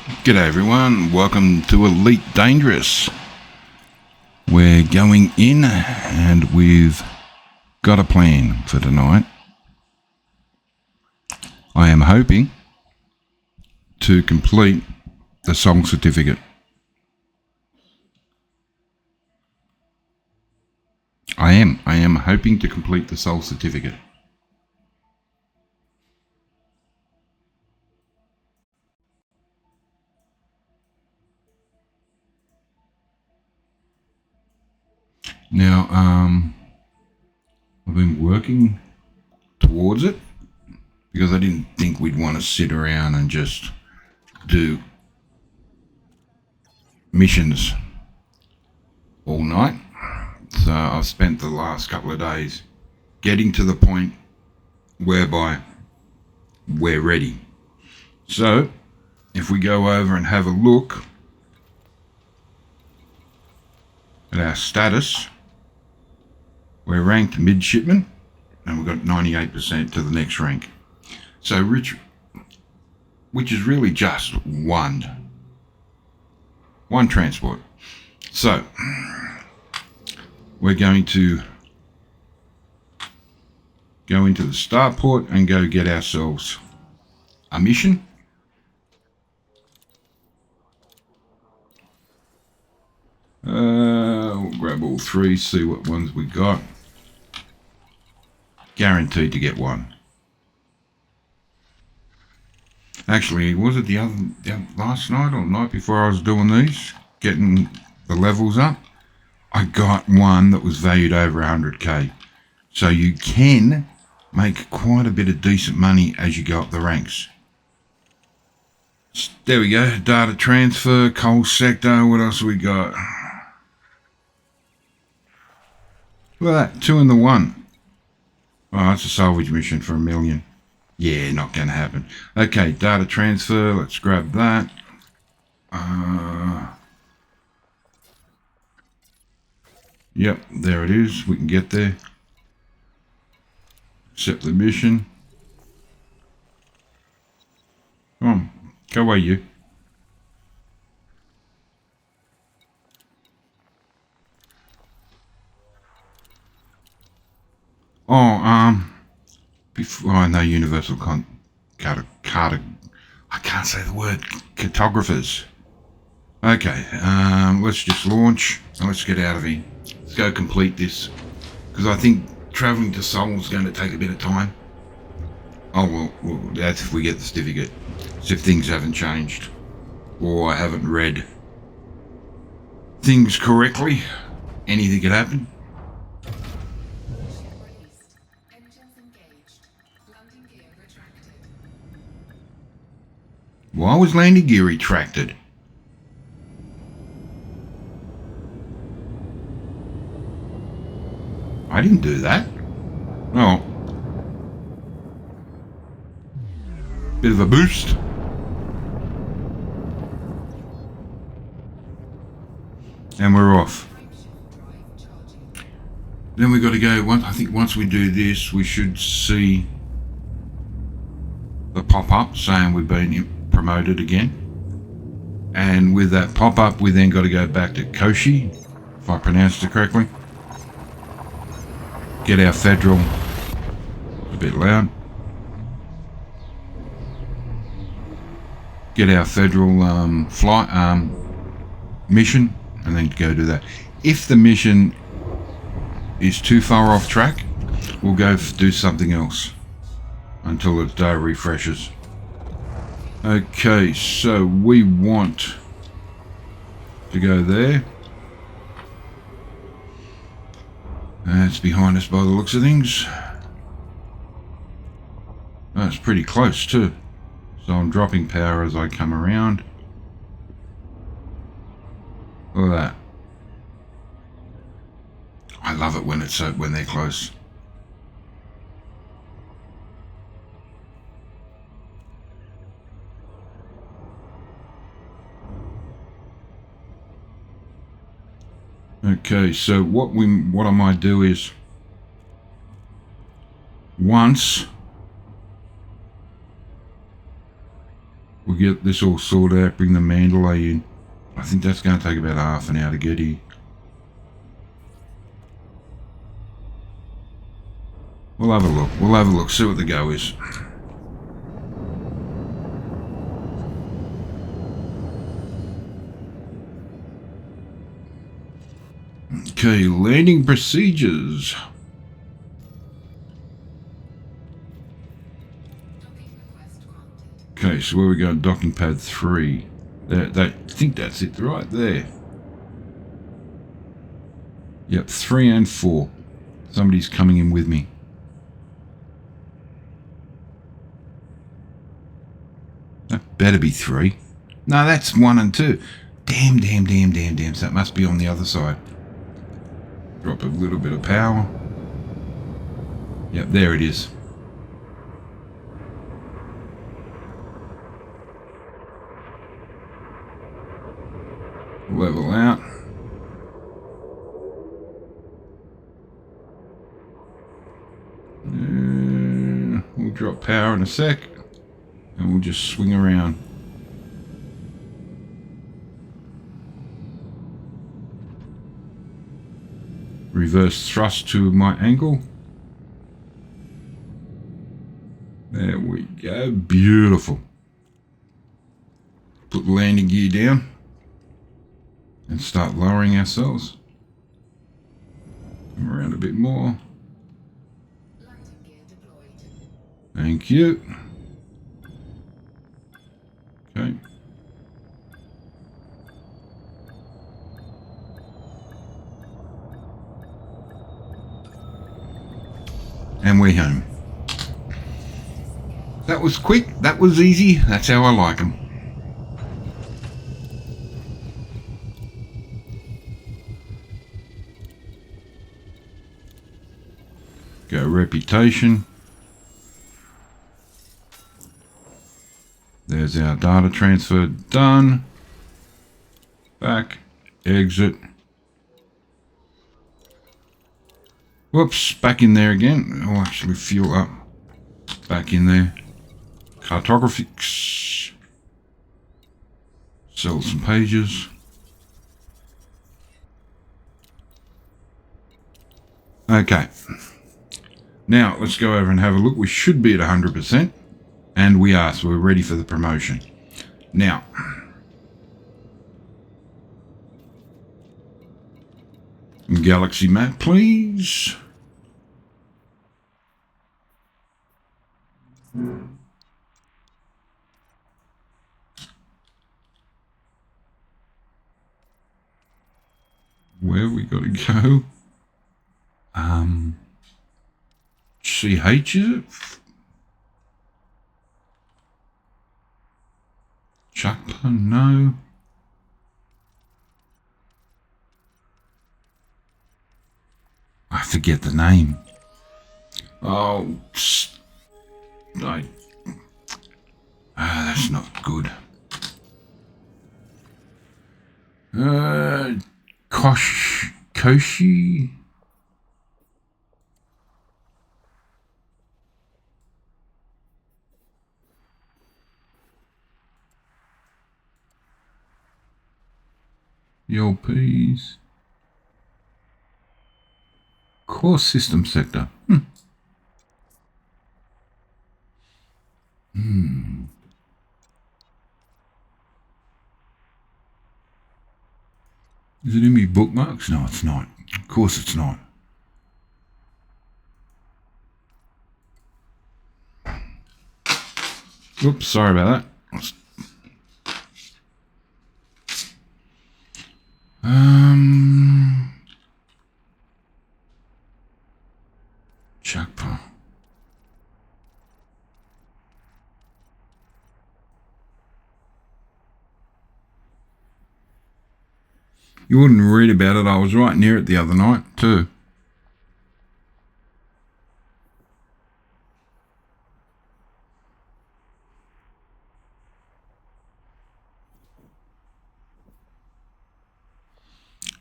G'day everyone, welcome to Elite Dangerous. We're going in and we've got a plan for tonight. I am hoping to complete the song certificate. I am hoping to complete the soul certificate. Now, I've been working towards it because I didn't think we'd want to sit around and just do missions all night. So I've spent the last couple of days getting to the point whereby we're ready. So if we go over and have a look at our status, we're ranked midshipman and we've got 98% to the next rank. So which is really just one transport. So we're going to go into the starport and go get ourselves a mission. We'll grab all three, see what ones we got. Guaranteed to get one. Actually, was it the last night or night before I was doing these, getting the levels up? I got one that was valued over 100k. So you can make quite a bit of decent money as you go up the ranks. There we go. Data transfer, coal sector. What else we got? Look at that. 2 in the 1. Oh, that's a salvage mission for $1 million. Yeah, not going to happen. Okay, data transfer. Let's grab that. Yep, there it is. We can get there. Accept the mission. Come on, go away, you. Before no universal I can't say the word, cartographers. Okay, let's just launch and let's get out of here. Let's go complete this, because I think travelling to Seoul is going to take a bit of time. Oh well, that's if we get the certificate. It's if things haven't changed or I haven't read things correctly. Anything could happen. Why was landing gear retracted? I didn't do that. Oh. Bit of a boost. And we're off. Then we got to go, I think once we do this, we should see the pop-up saying we've been promoted again. And with that pop-up, we then got to go back to Koshi, if I pronounced it correctly. Get our federal, a bit loud. Get our federal flight mission, and then go do that. If the mission is too far off track, we'll go do something else until the day refreshes. Okay, so we want to go there. That's behind us by the looks of things. That's pretty close too. So I'm dropping power as I come around. Look at that. I love it when they're close. Okay, so what I might do is once We'll get this all sorted out, bring the Mandalay in. I think that's going to take about half an hour to get here. We'll have a look. We'll have a look, see what the go is. Okay, landing procedures. Okay, so where we go? Docking pad 3. I think that's it right there. Yep, 3 and 4. Somebody's coming in with me. That better be 3. No, that's 1 and 2. Damn. So it must be on the other side. Drop a little bit of power. Yep, there it is. Level out. We'll drop power in a sec. And we'll just swing around. Reverse thrust to my angle. There we go. Beautiful. Put landing gear down. And start lowering ourselves. Come around a bit more. Thank you. Okay. And we're home. That was quick. That was easy. That's how I like them. Go reputation. There's our data transfer done. Back. Exit. Whoops, back in there again. I'll actually fuel up. Back in there. Cartography. Sell some pages. Okay. Now, let's go over and have a look. We should be at 100%. And we are, so we're ready for the promotion. Now. Galaxy map, please. Where we got to go? CH, is it? Chakla, no. I forget the name. Oh, that's not good. Koshi. Your peas. Core system sector. Is it in me bookmarks? No, it's not. Of course it's not. Oops, sorry about that. Chakpa. You wouldn't read about it. I was right near it the other night too.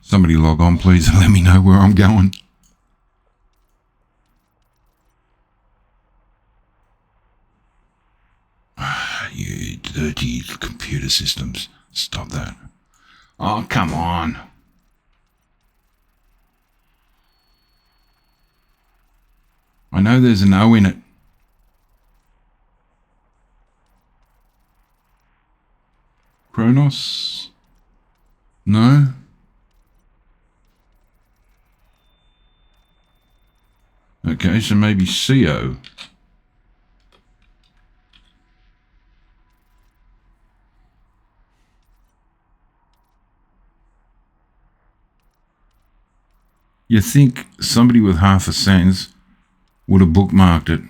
Somebody log on, please, and let me know where I'm going. You dirty computer systems. Stop that. Oh, come on. I know there's an O in it. Kronos? No? Okay, so maybe CO. You think somebody with half a sense would have bookmarked it.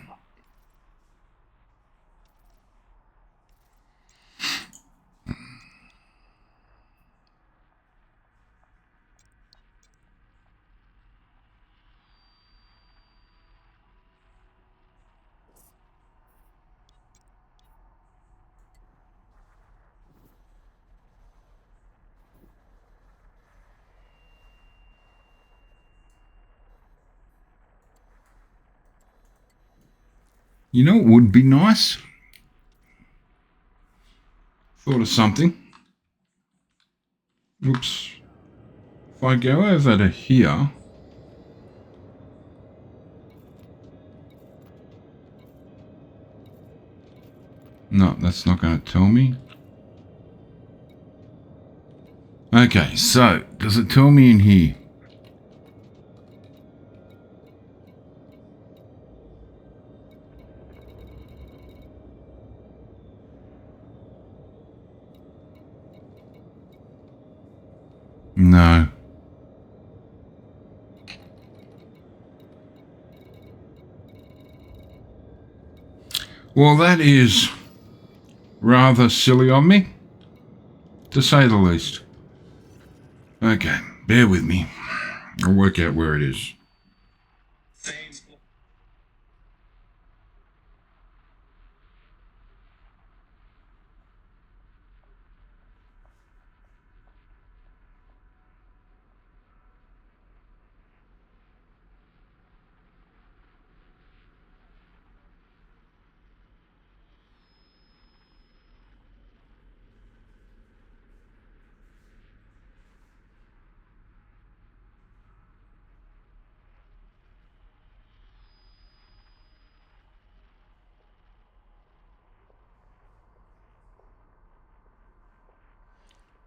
You know, it would be nice. Thought of something. Oops. If I go over to here. No, that's not going to tell me. Okay, so does it tell me in here? No. Well, that is rather silly of me, to say the least. Okay, bear with me. I'll work out where it is.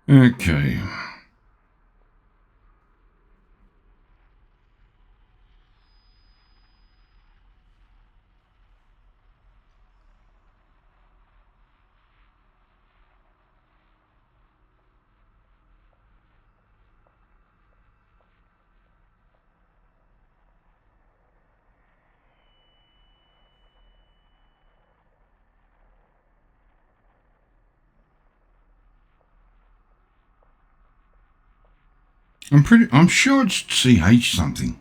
Okay. I'm sure it's CH something.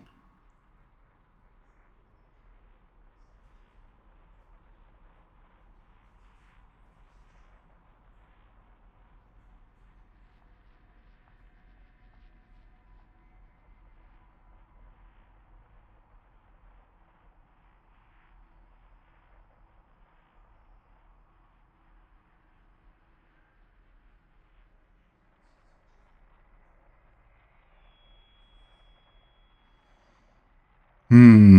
Hmm.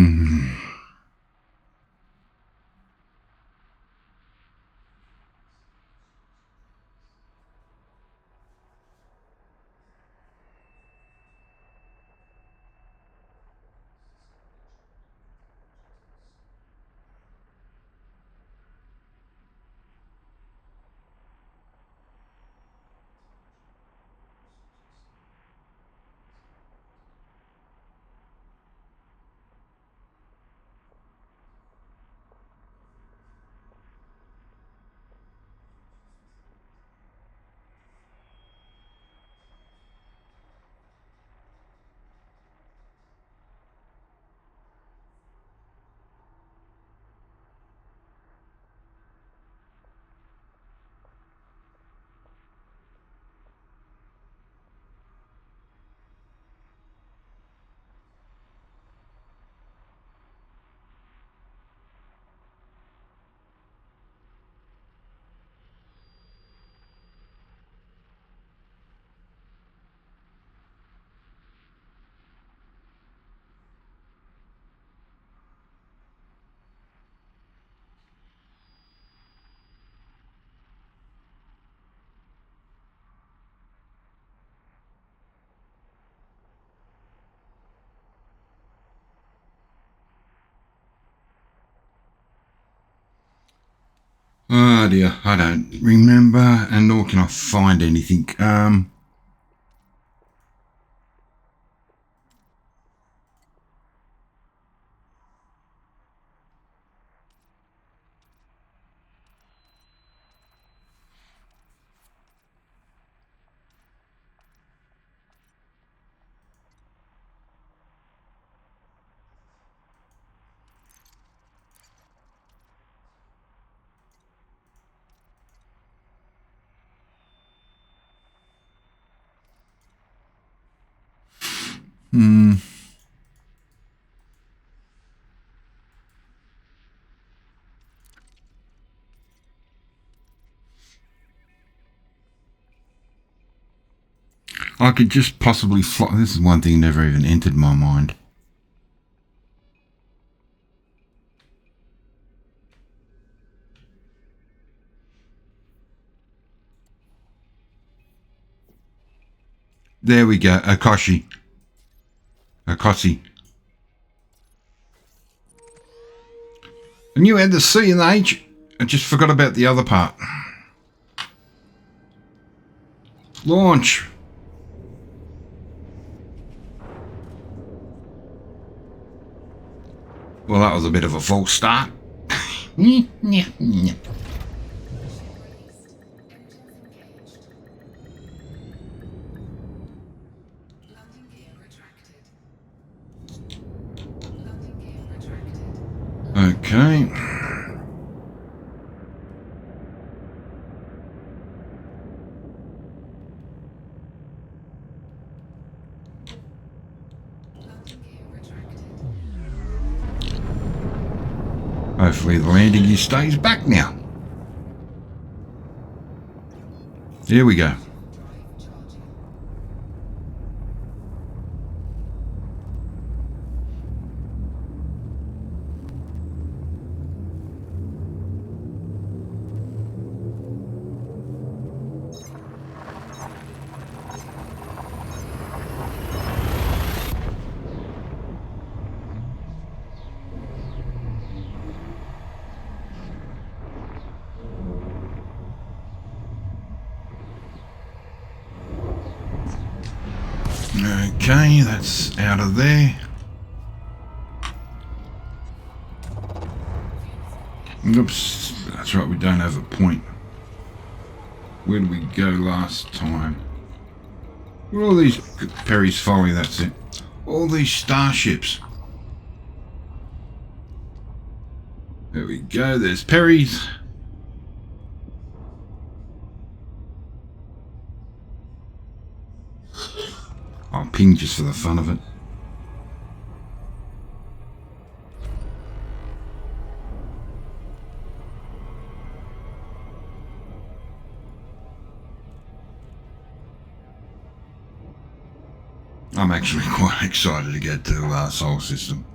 Oh dear, I don't remember, and nor can I find anything. I could just possibly fly. This is one thing never even entered my mind. There we go. Akoshi. Akosi. And you had the C and the H. I just forgot about the other part. Launch. Well, that was a bit of a false start. Okay. Hopefully the landing gear stays back now. Here we go. Okay, that's out of there. Oops, that's right, we don't have a point. Where did we go last time? Well, all these Perry's Folly, that's it. All these starships. There we go, there's Perry's. I'll ping just for the fun of it. I'm actually quite excited to get to Solar System.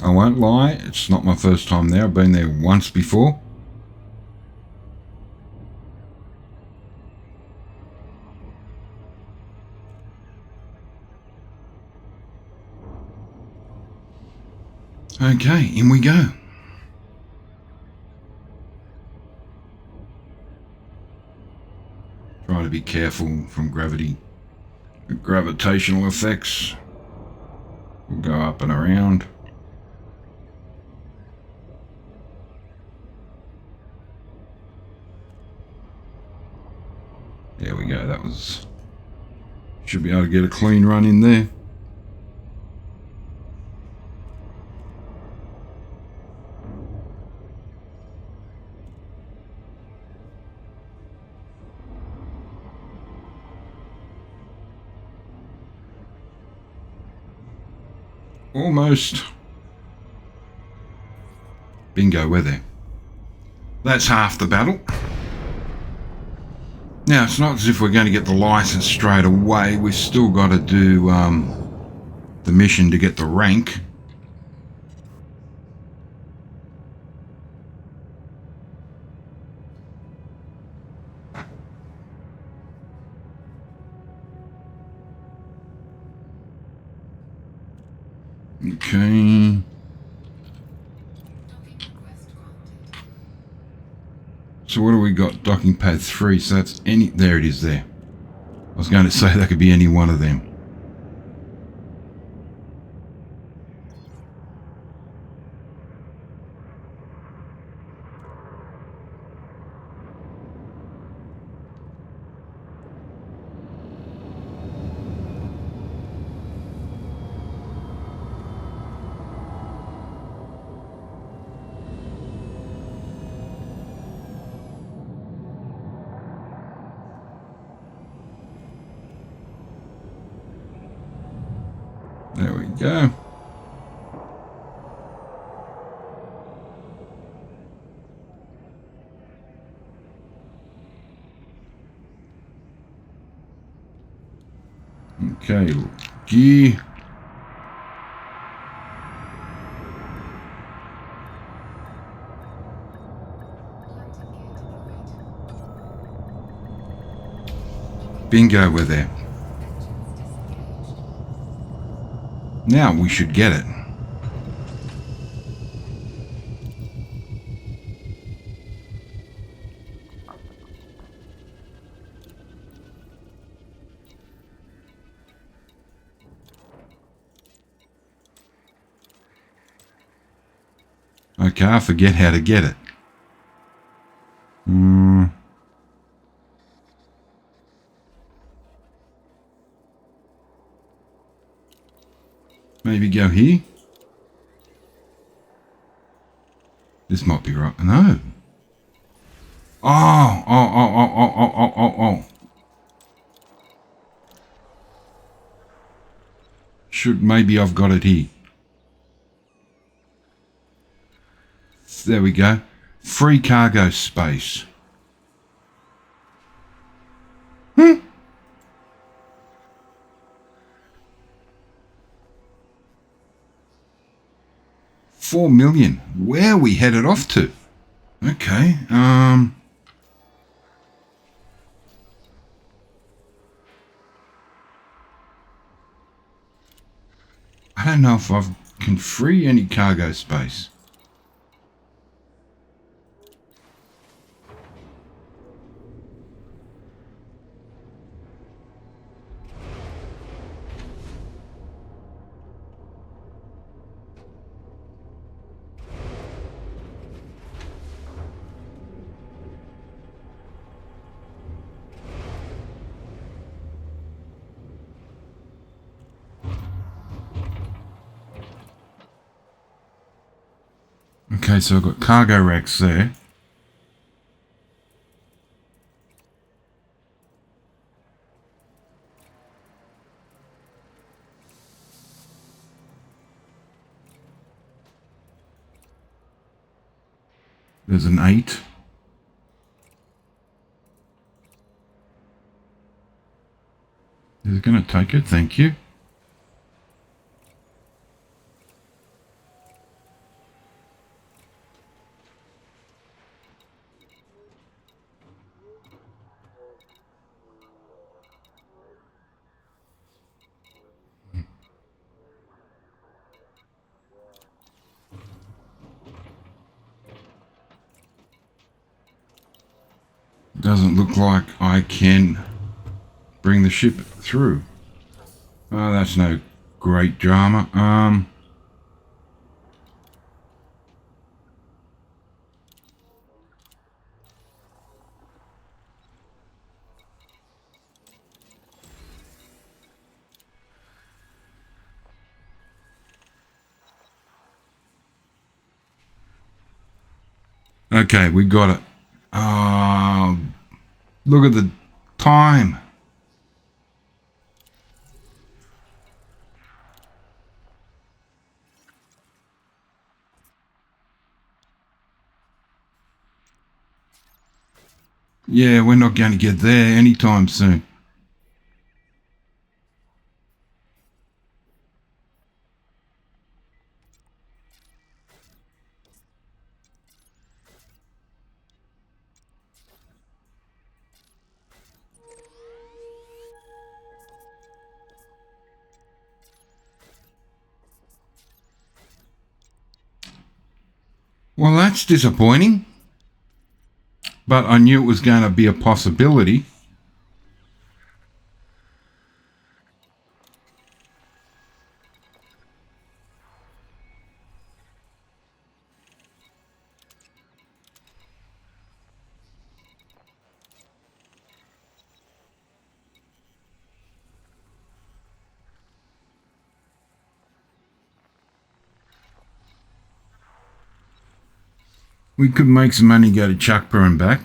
I won't lie, it's not my first time there. I've been there once before. Okay, in we go. Try to be careful from gravity. The gravitational effects will go up and around. There we go, that was... Should be able to get a clean run in there. Almost. Bingo, we're there. That's half the battle. Now, it's not as if we're going to get the license straight away. We've still got to do the mission to get the rank. Okay. So what do we got? Docking pad 3. So that's any... There it is there. I was going to say that could be any one of them. There we go. Okay, gear. Bingo, we're there. Now we should get it. Okay, I forget how to get it. Maybe go here? This might be right. No. Oh. Maybe I've got it here. There we go. Free cargo space. 4 million. Where are we headed off to? Okay. I don't know if I can free any cargo space. Okay, so I've got cargo racks there. There's an 8. Is it going to take it? Thank you. Doesn't look like I can bring the ship through. Oh, that's no great drama. Okay, we got it. Look at the time. Yeah, we're not going to get there anytime soon. Well, that's disappointing. But I knew it was going to be a possibility. We could make some money, go to Chuckper and back.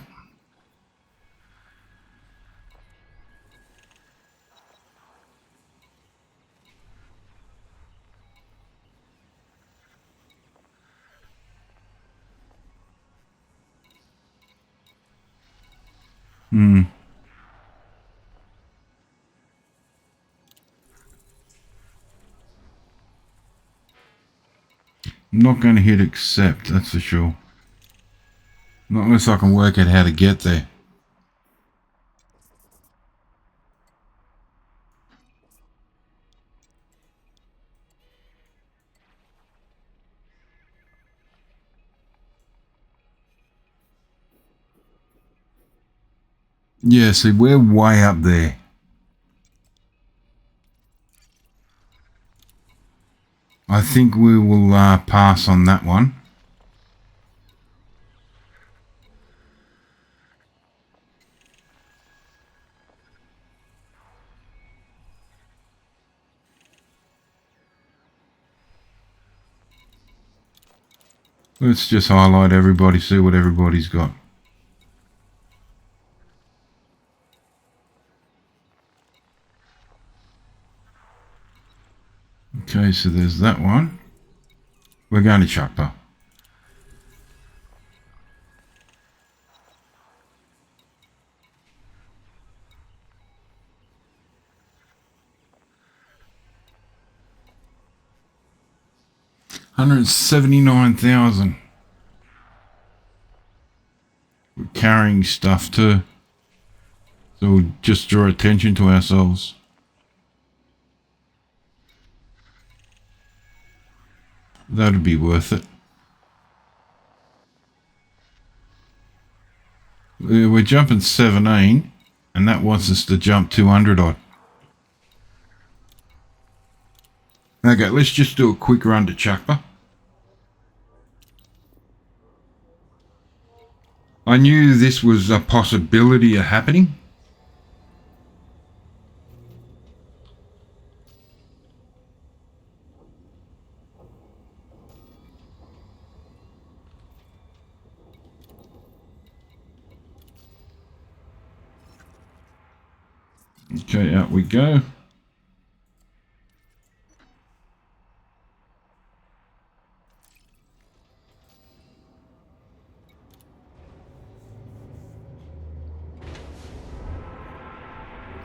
I'm not going to hit accept, that's for sure. Not unless I can work out how to get there. Yeah, see, we're way up there. I think we will pass on that one. Let's just highlight everybody, see what everybody's got. Okay, so there's that one. We're going to Chuckper. $179,000. We're carrying stuff too. So we'll just draw attention to ourselves. That'd be worth it. We're jumping 17, and that wants us to jump 200 odd. Okay, let's just do a quick run to Chuckper. I knew this was a possibility of happening. Okay, out we go.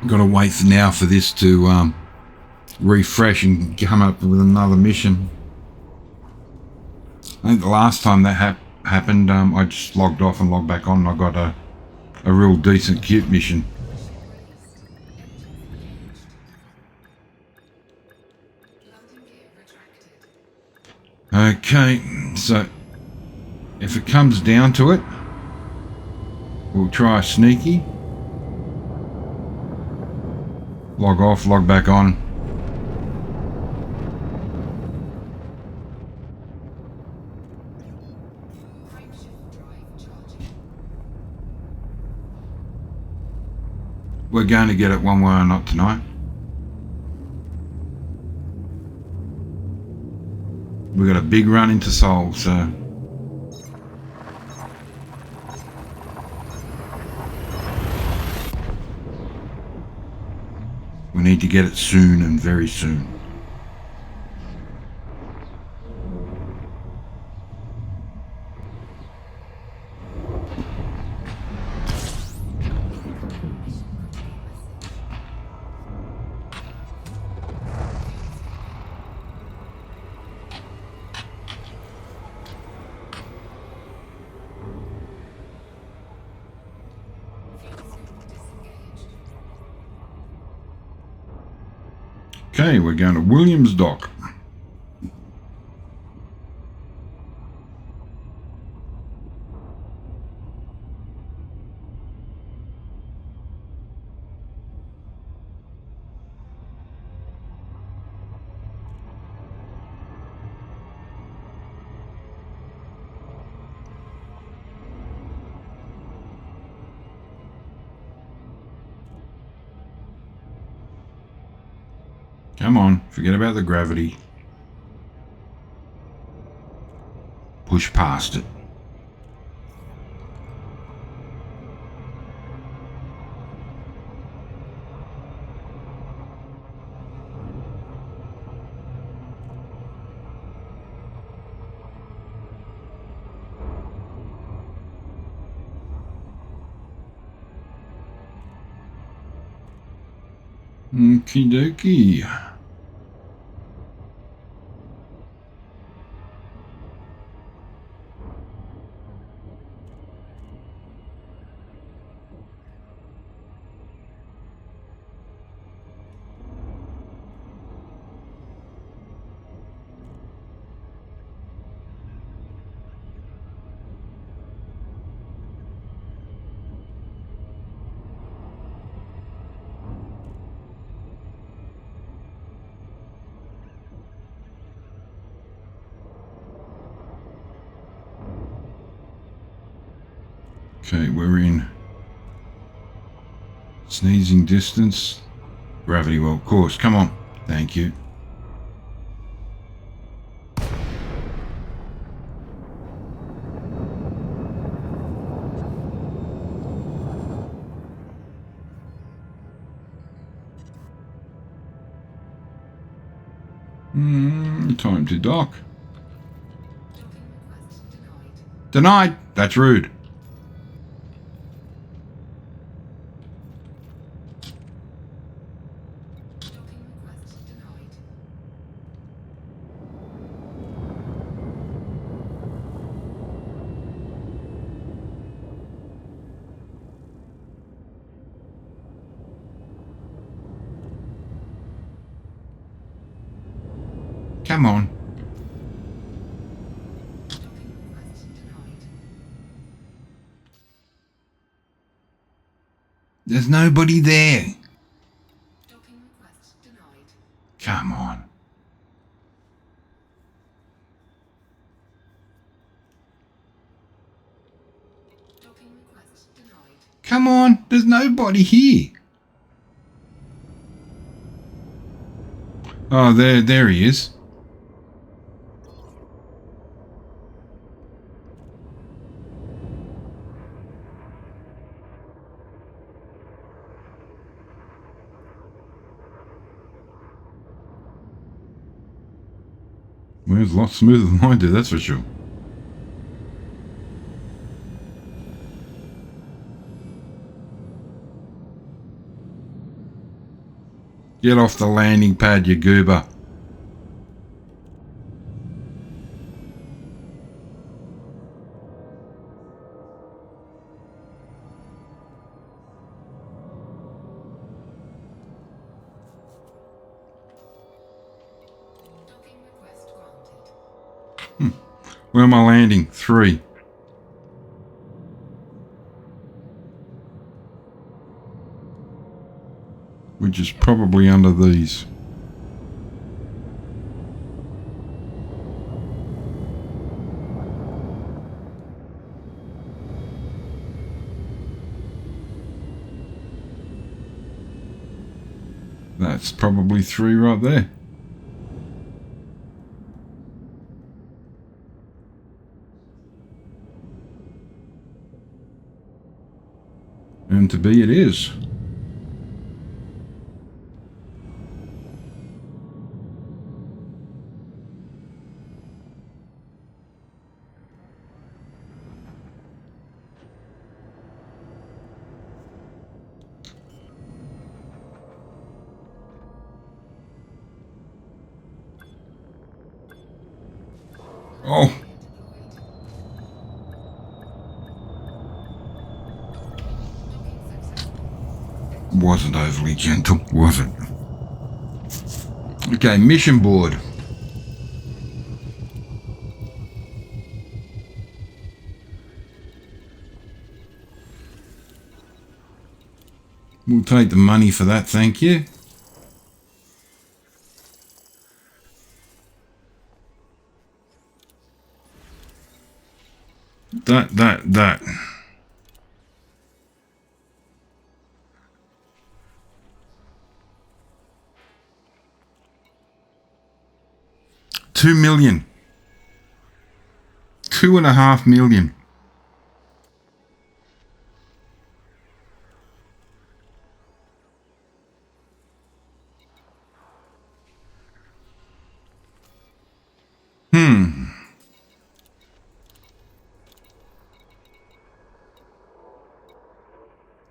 Got to wait for now for this to refresh and come up with another mission. I think the last time that happened, I just logged off and logged back on and I got a real decent cute mission. Okay, so if it comes down to it, we'll try a sneaky. Log off, log back on. We're going to get it one way or not tonight. We got a big run into Seoul, so we need to get it soon and very soon. Okay, we're going to Williams Dock. Come on, forget about the gravity. Push past it. Okie dokie. Okay, we're in sneezing distance. Gravity well course. Come on. Thank you. Time to dock. Denied. That's rude. Come on. There's nobody there. Come on. Come on. There's nobody here. Oh, there he is. Well, it's a lot smoother than I did, that's for sure. Get off the landing pad, you goober. Where am I landing? 3. Which is probably under these. That's probably 3 right there. And to be it is. Oh. Wasn't overly gentle, was it? Okay, mission board. We'll take the money for that, thank you. That. 2 million. 2.5 million.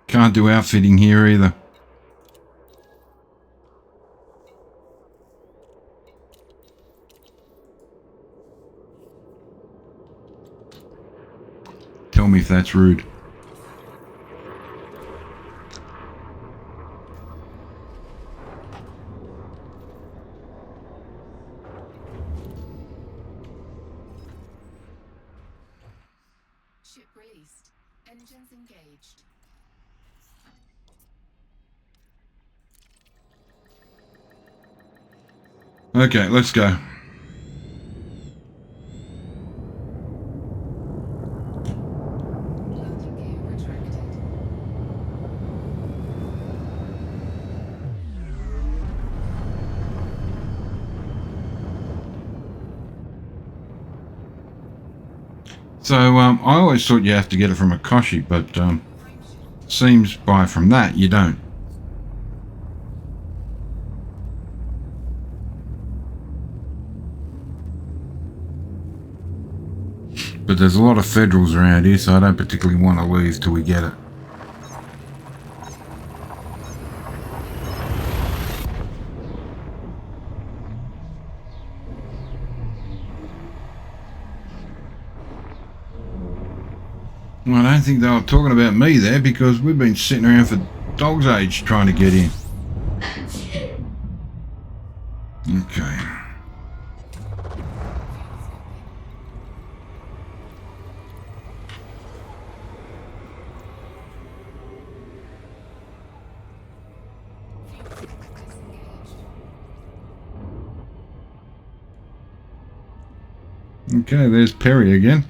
Can't do outfitting here either. Tell me if that's rude. Ship released. Engines engaged. Okay, let's go. Landing gear retracted. So, I always thought you have to get it from a Koshi, but seems by from that you don't. But there's a lot of Federals around here, so I don't particularly want to leave till we get it. Well, I don't think they were talking about me there because we've been sitting around for dog's age trying to get in. Okay. Okay, there's Perry again.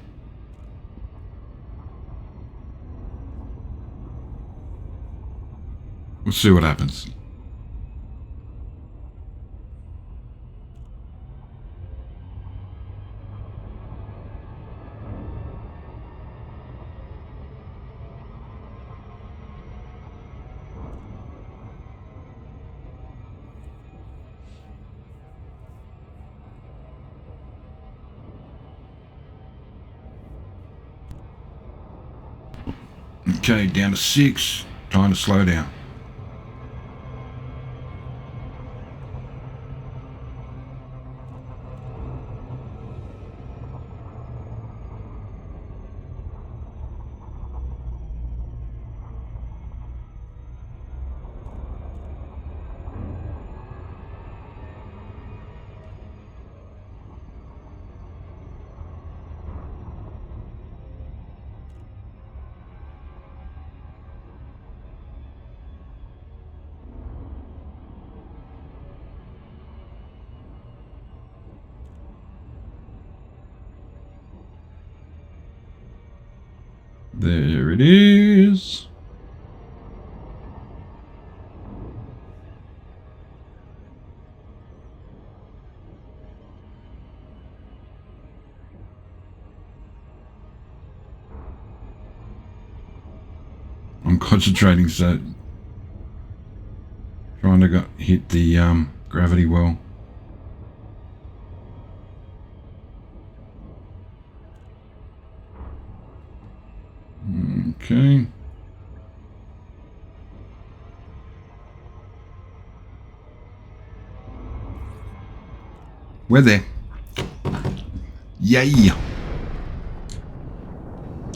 We'll see what happens. Okay, down to 6. Time to slow down. There it is. I'm concentrating, so trying to hit the gravity well. Okay. We're there. Yay.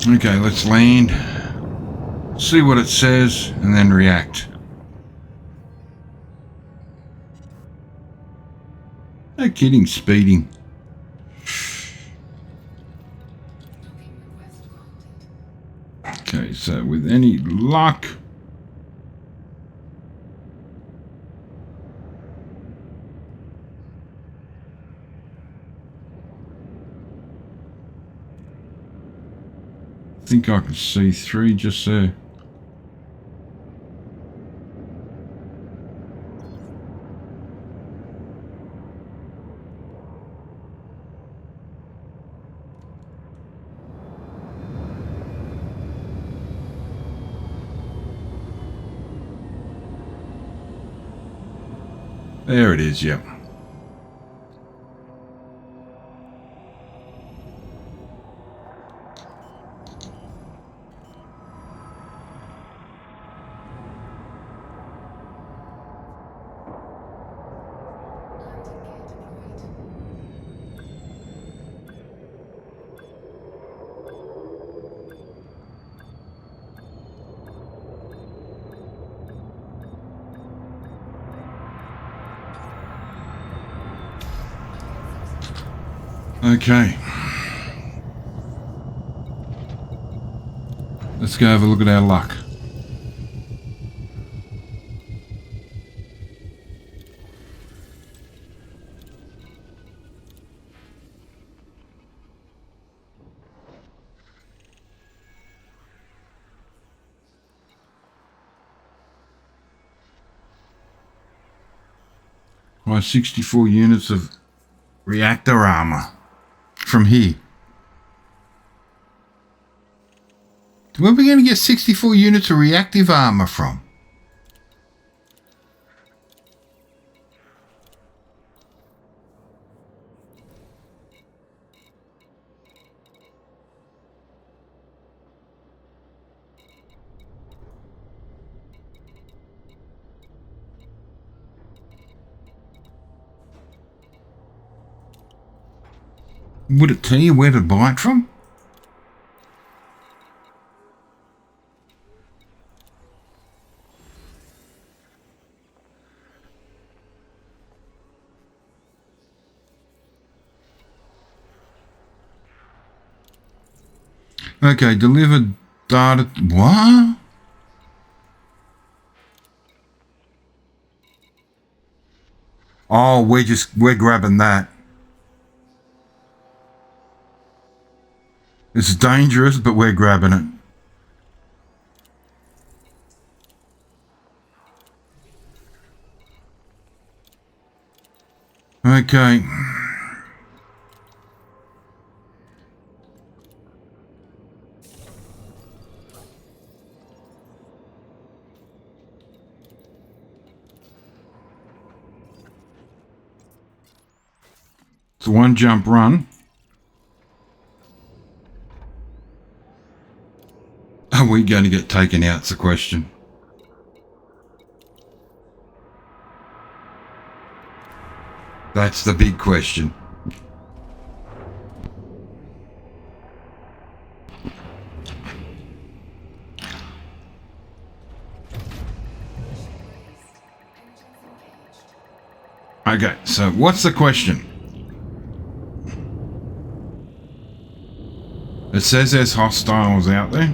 Okay, let's land. See what it says and then react. No kidding, speeding. Okay, so with any luck, I think I can see 3 just there. There it is, yep. Landing gear deployed. Okay. Let's go have a look at our luck. By 64 units of reactor armor from here. Where are we going to get 64 units of reactive armor from? Would it tell you where to buy it from? Okay, delivered data. What? Oh, we're grabbing that. It's dangerous, but we're grabbing it. Okay. It's a one jump run. Are we going to get taken out? It's the question. That's the big question. Okay, so what's the question? It says there's hostiles out there.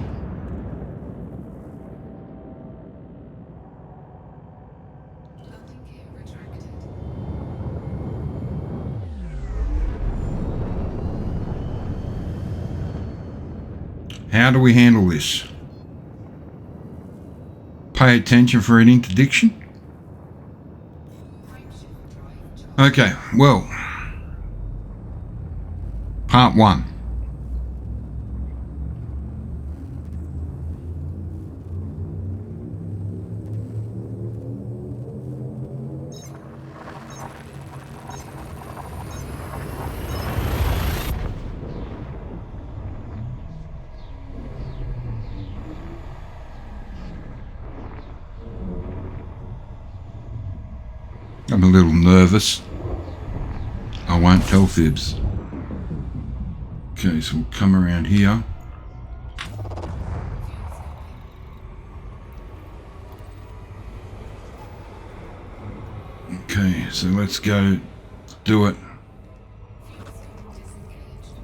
Landing gear retracted. How do we handle this? Pay attention for an interdiction? Frameshift drive charged. Okay, well, part one. I'm a little nervous. I won't tell fibs. Okay, so we'll come around here. Okay, so let's go do it. Fuel system disengaged.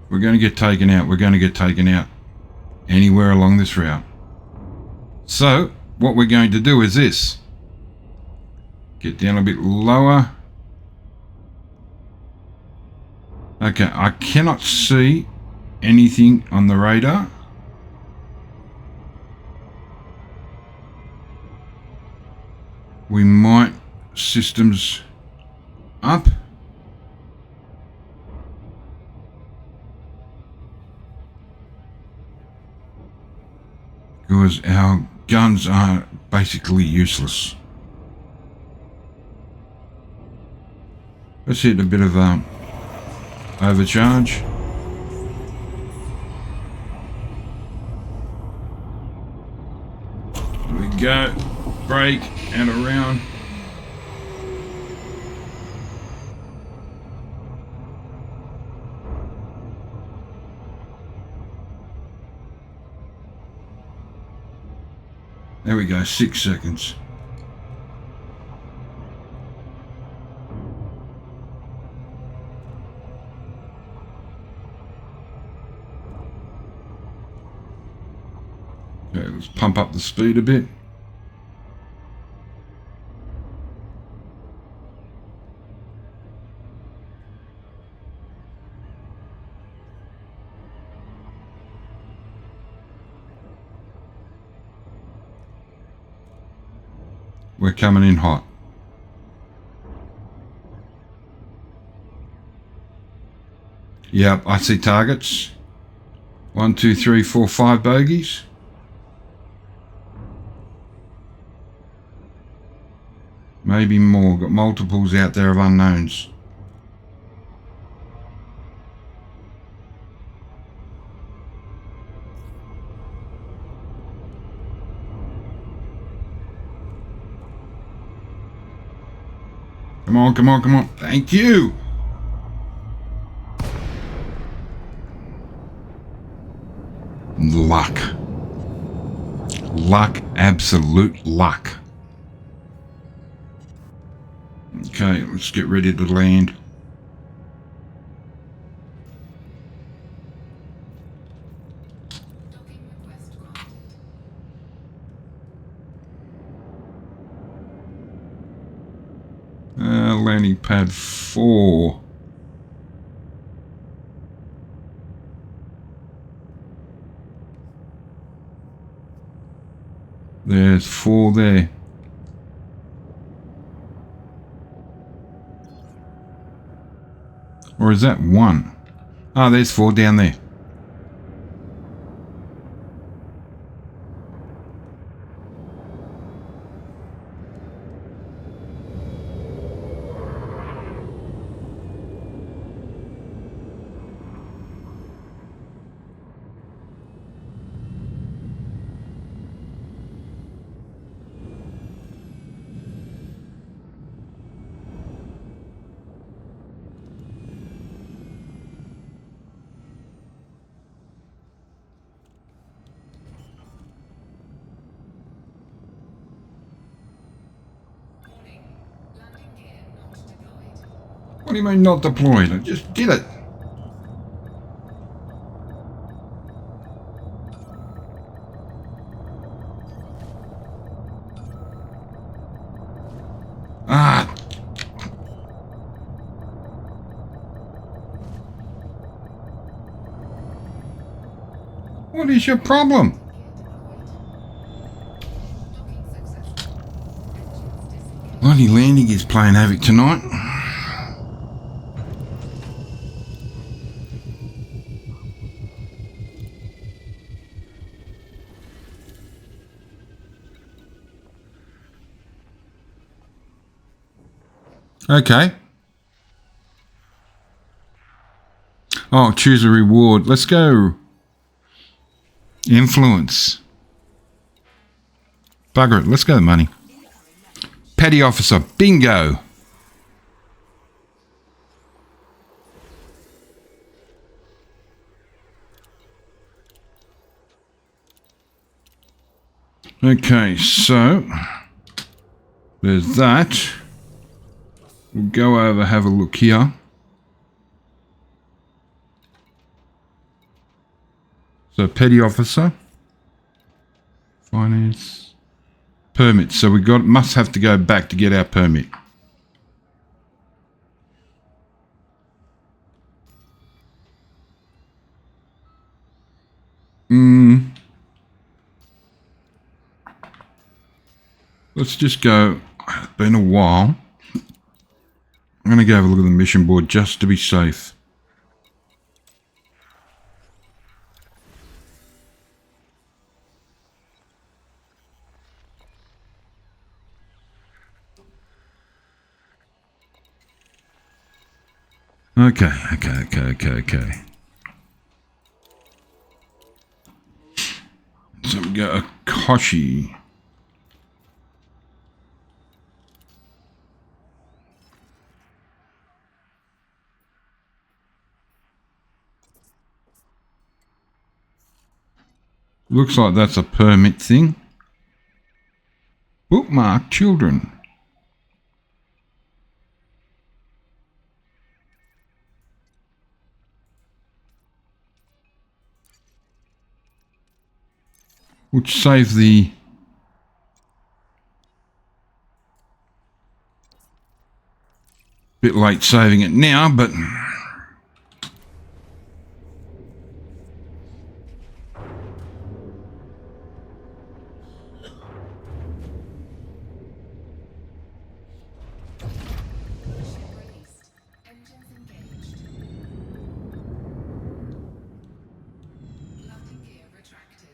We're going to get taken out. We're going to get taken out anywhere along this route. So, what we're going to do is this. Get down a bit lower. Okay, I cannot see anything on the radar. We might systems up. because our guns are basically useless. Let's hit a bit of overcharge. There we go. Brake and around. There we go, 6 seconds. Okay, let's pump up the speed a bit. We're coming in hot. Yep, I see targets. 1, 2, 3, 4, 5 bogeys. Maybe more. Got multiples out there of unknowns. Come on, come on, come on. Thank you. Luck. Luck, absolute luck. Okay, let's get ready to land. Docking request granted. Landing pad 4. There's 4 there. Or is that 1? Ah, there's 4 down there. Warning. Landing gear not deployed. What do you mean not deployed? I just did it. Ah. What is your problem? Gear deployed. Docking successful. Engines disengaged. Bloody landing is playing havoc tonight. Okay. Oh, choose a reward. Let's go. Influence. Bugger it. Let's go money. Petty officer. Bingo. Okay, so there's that. We'll go over, have a look here. So petty officer, finance, permit. So we must have to go back to get our permit. Let's just go. It's been a while. I'm going to go have a look at the mission board just to be safe. Okay. So we got a Koshi. Looks like that's a permit thing. Bookmark children. Which saves the... Bit late saving it now, but... Ship released. Engines engaged. Landing gear retracted.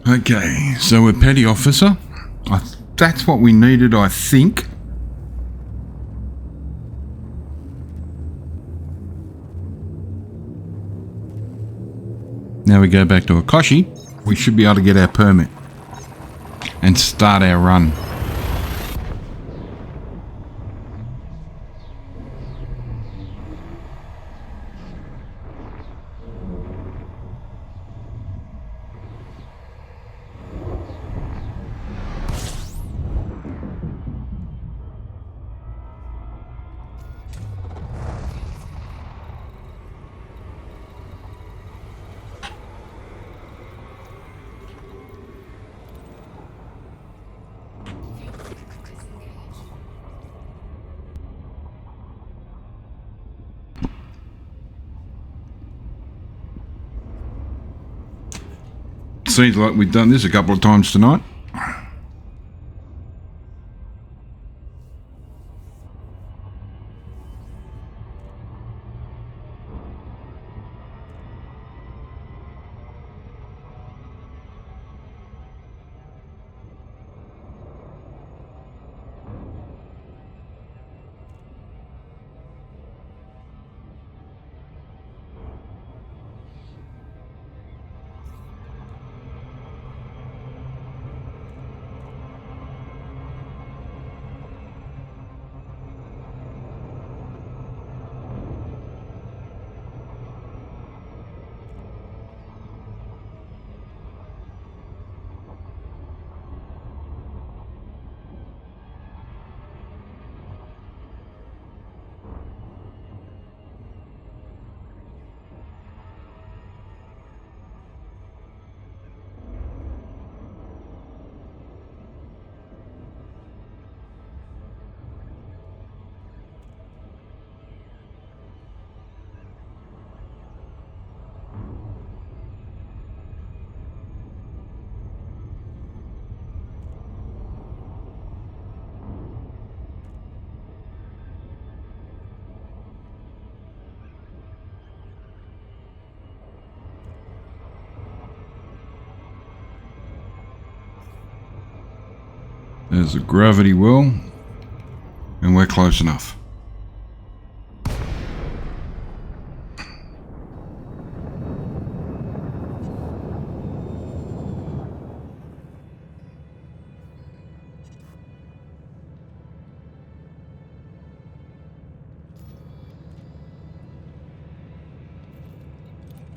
Okay, so we're petty officer. That's what we needed, I think. Now we go back to Akashi. We should be able to get our permit and start our run. Disengage. Seems like we've done this a couple of times tonight. There's a gravity well, and we're close enough.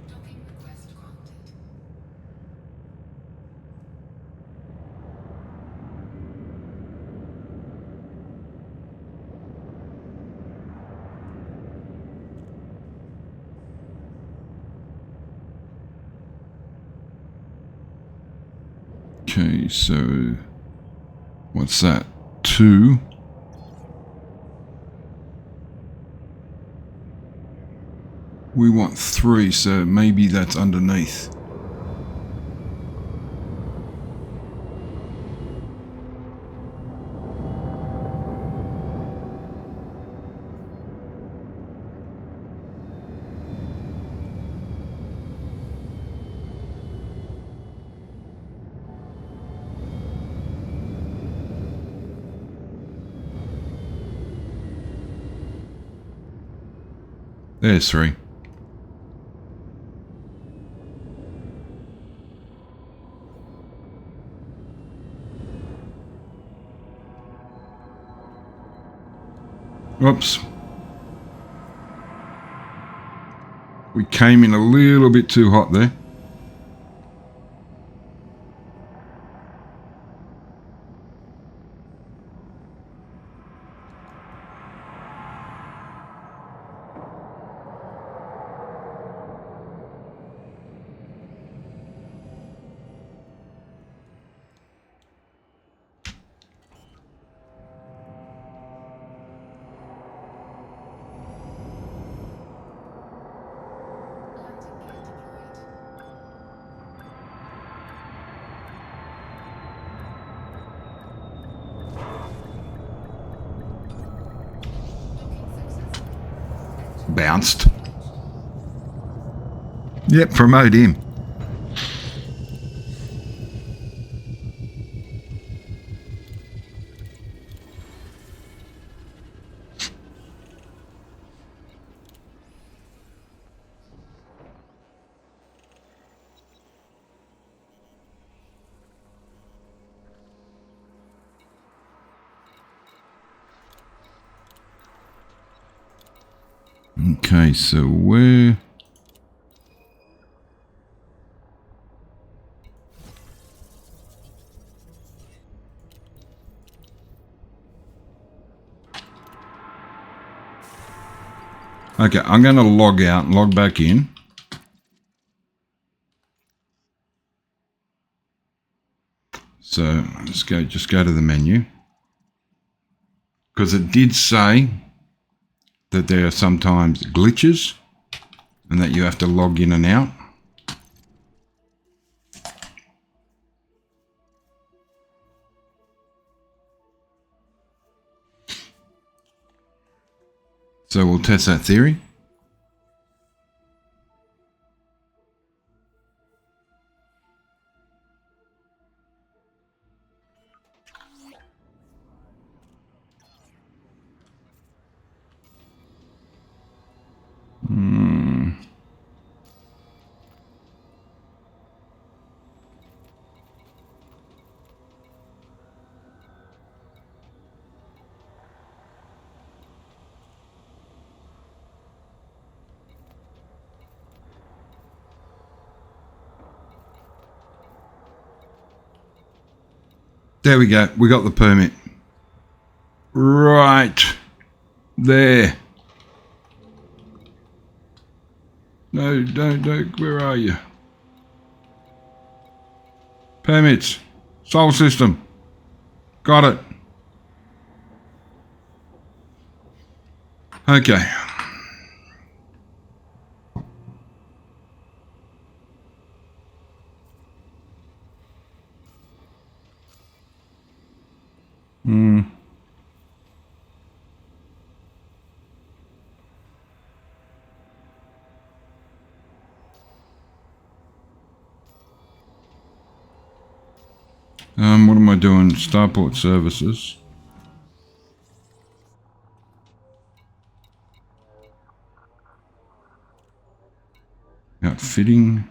Docking request granted. Okay, so what's that? 2. We want 3, so maybe that's underneath. There's 3. Whoops. We came in a little bit too hot there. Landing gear deployed. Docking successful. Bounced. Yep, promote him. Okay, so where... Okay, I'm going to log out and log back in. So let's go, just go to the menu. Because it did say that there are sometimes glitches and that you have to log in and out. So we'll test that theory. There we go. We got the permit. Right there. No, don't. Where are you? Permits. Soul system. Got it. Okay. What am I doing? Starport services. Outfitting.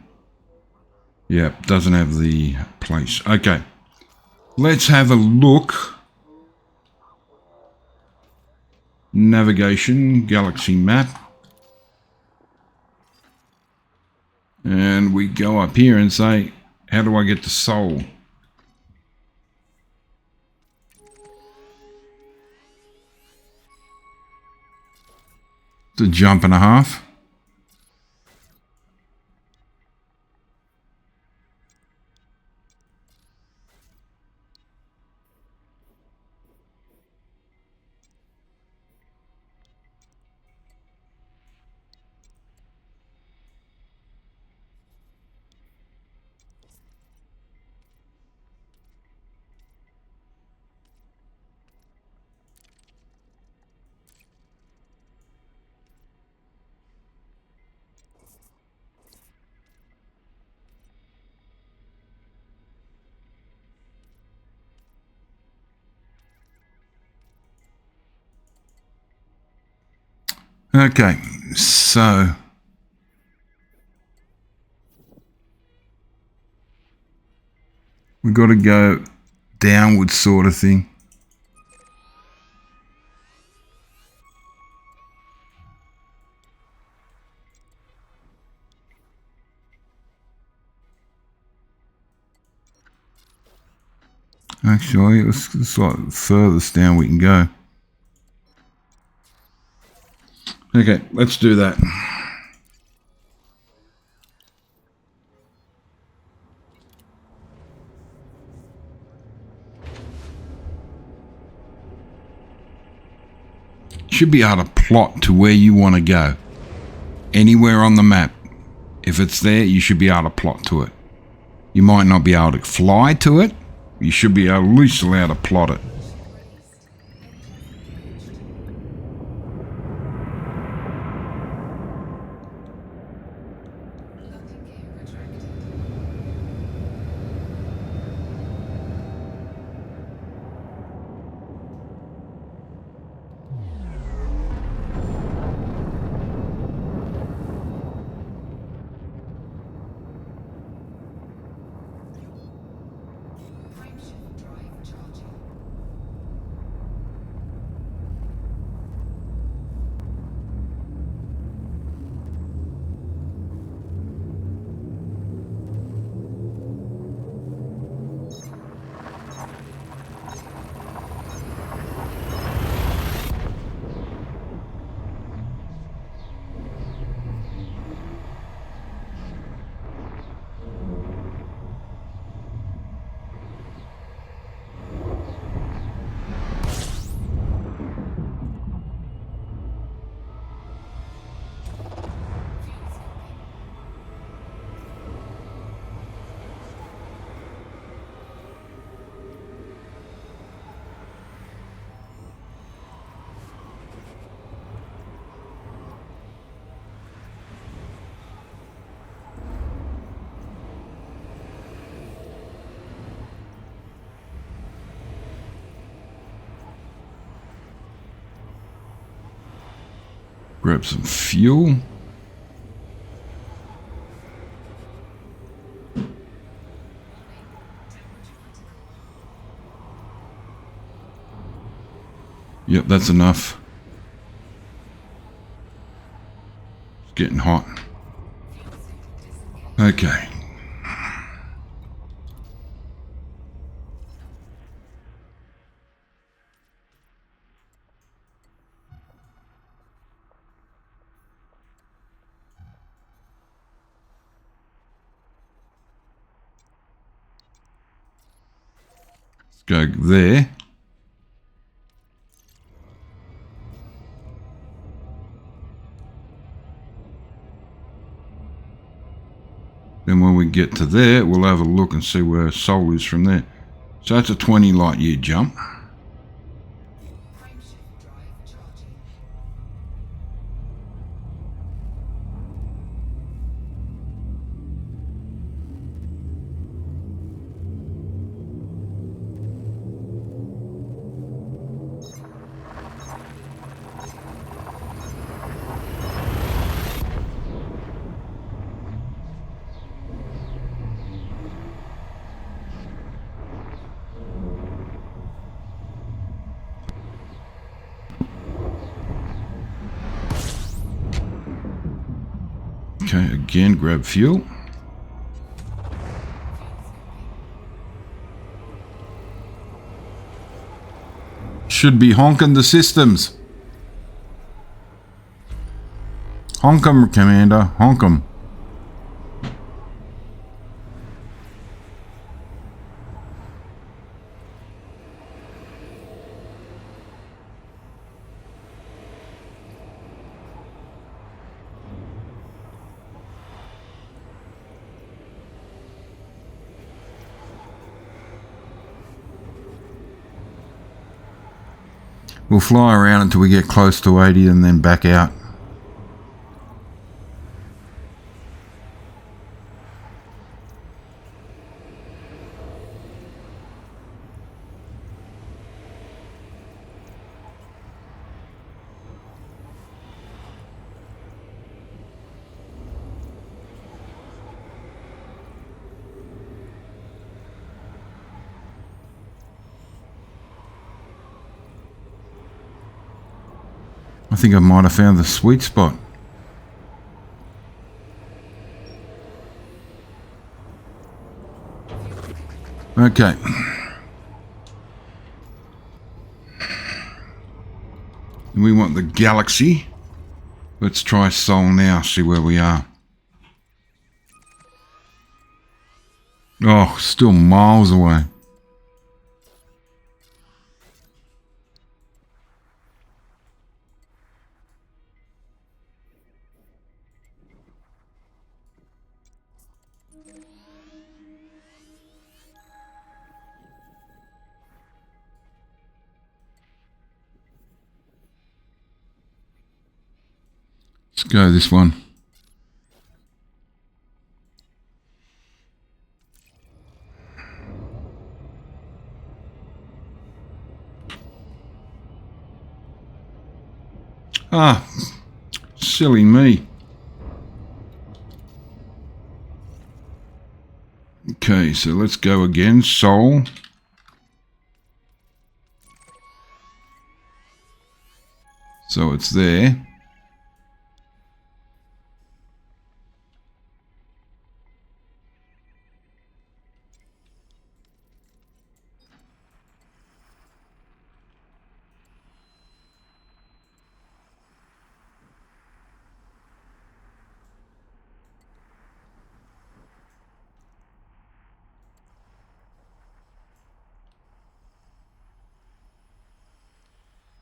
Yep, doesn't have the place. Okay. Let's have a look. Navigation, galaxy map. And we go up here and say, how do I get to Sol? It's a jump and a half. Okay, So we've got to go downward sort of thing. Actually, it's like furthest down we can go. Okay, let's do that. Should be able to plot to where you want to go. Anywhere on the map. If it's there, you should be able to plot to it. You might not be able to fly to it. You should be at least allowed to plot it. Grab some fuel. Yep, that's enough. It's getting hot. Okay. Go there. Then when we get to there, we'll have a look and see where Sol is from there. So that's a 20 light year jump. Okay, again, grab fuel. Should be honking the systems. Honk 'em, Commander. Honk 'em. We'll fly around until we get close to 80 and then back out. think I might have found the sweet spot. Okay. We want the galaxy. Let's try Sol now, see where we are. Oh, still miles away. Let's go this one. Ah, silly me. Okay, so let's go again. Sol. So it's there.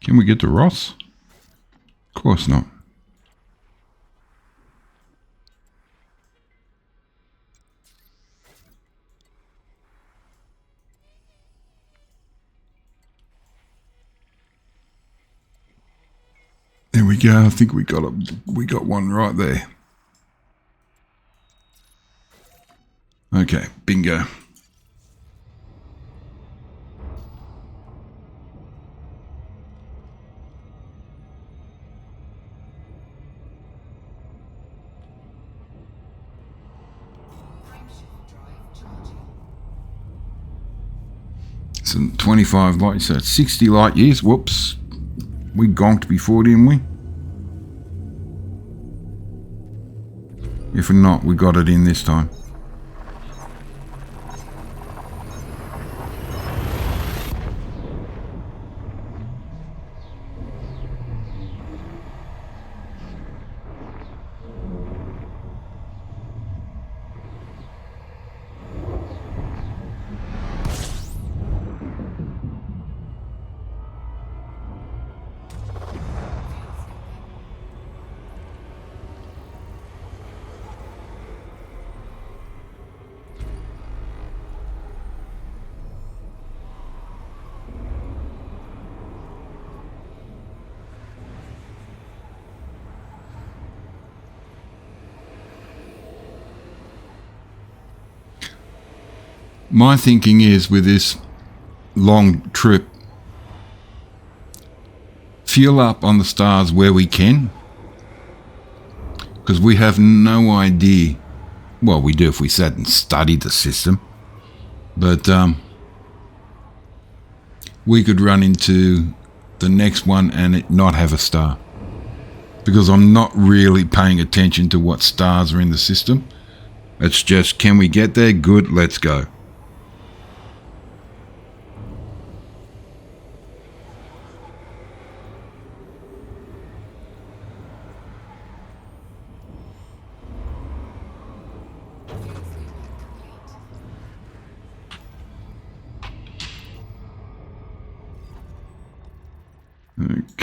Can we get to Ross? Of course not. There we go. I think we got one right there. Okay, bingo. So 25 light, so 60 light years. Whoops. We gonked before, didn't we? If not, we got it in this time. My thinking is, with this long trip, fuel up on the stars where we can, because we have no idea. Well, we do if we sat and studied the system, but we could run into the next one and it not have a star, because I'm not really paying attention to what stars are in the system. It's just, can we get there? Good, let's go.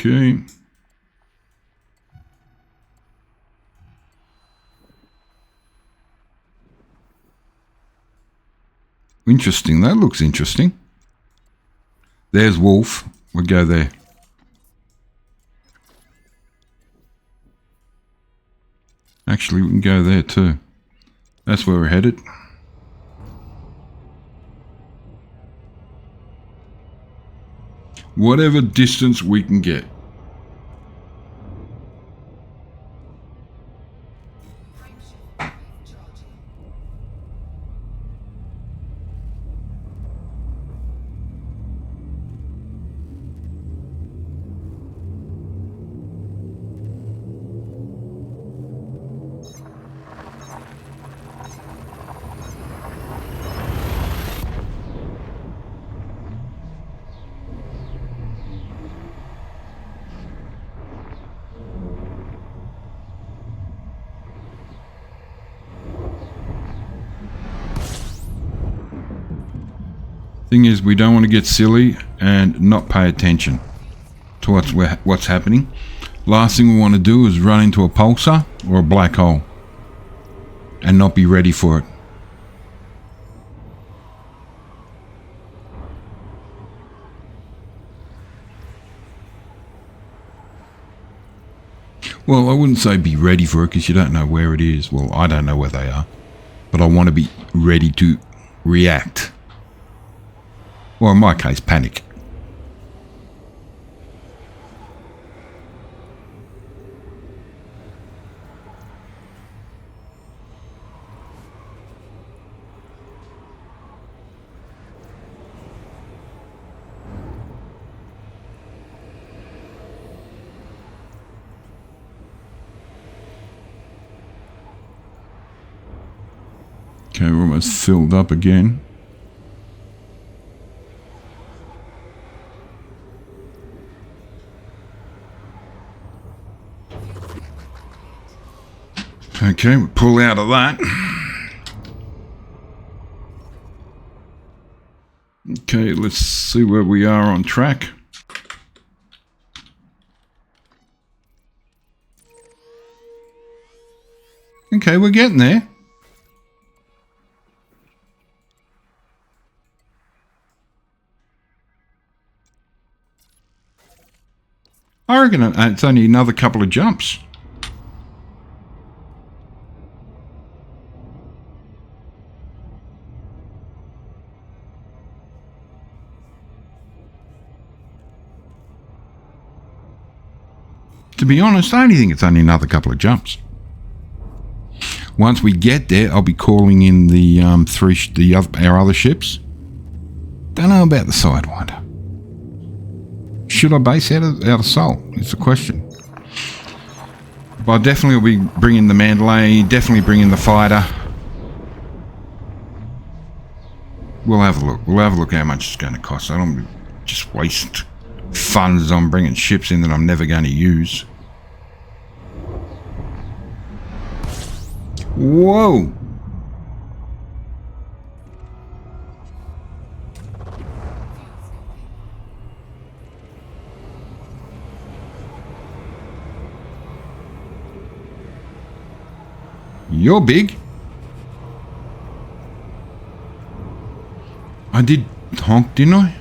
Okay. Interesting. That looks interesting. There's Wolf. We'll go there. Actually, we can go there too. That's where we're headed. Whatever distance we can get. Thing is, we don't want to get silly and not pay attention to what's happening. Last thing we want to do is run into a pulsar or a black hole and not be ready for it. Well, I wouldn't say be ready for it because you don't know where it is. Well, I don't know where they are. But I want to be ready to react. Well, in my case, panic. Okay, we're almost filled up again. Okay, we pull out of that. Okay, let's see where we are on track. Okay, we're getting there. I reckon it's only another couple of jumps. To be honest, I only think it's only another couple of jumps. Once we get there, I'll be calling in the our other ships. Don't know about the Sidewinder. Should I base out of Sol? It's the question. But I definitely will be bringing the Mandalay, definitely bringing the fighter. We'll have a look. We'll have a look how much it's going to cost. I don't just waste funds on bringing ships in that I'm never going to use. Whoa! You're big. I did honk, didn't I?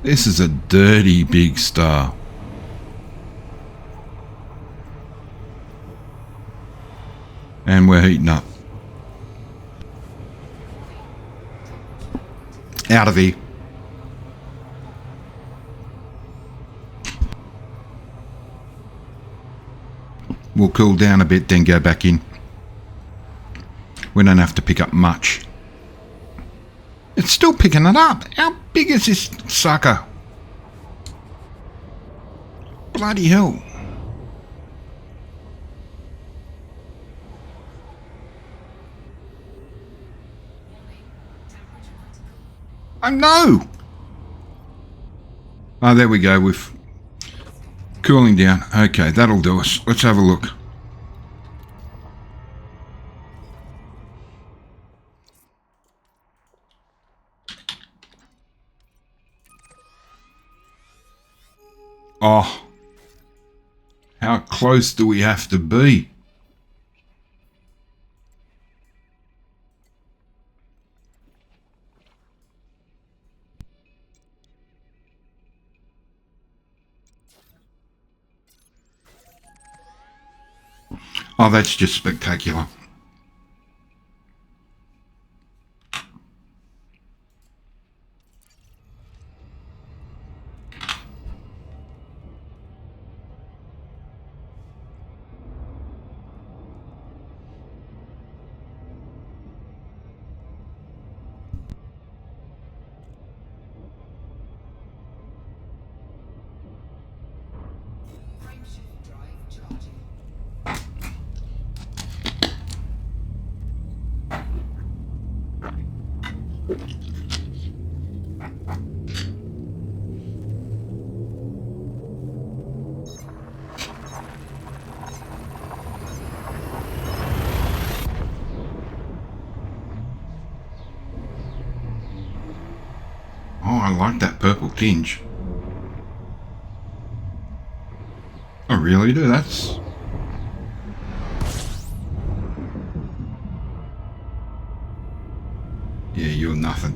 This is a dirty big star. And we're heating up. Out of here. We'll cool down a bit, then go back in. We don't have to pick up much. It's still picking it up. How big is this sucker? Bloody hell. I know. Oh, there we go. We've cooling down. Okay, that'll do us. Let's have a look. Oh, how close do we have to be? Oh, that's just spectacular. Frameshift drive charging. I like that purple tinge. I really do. That's... Yeah, you're nothing.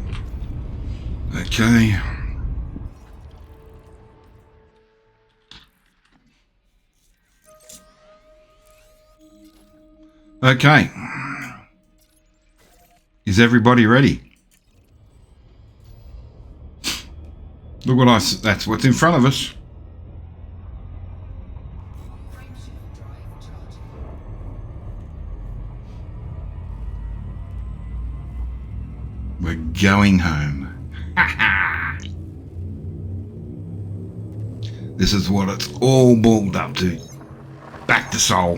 Okay. Okay. Is everybody ready? Look what that's what's in front of us. Frameshift drive charging. We're going home. This is what it's all balled up to. Back to Sol.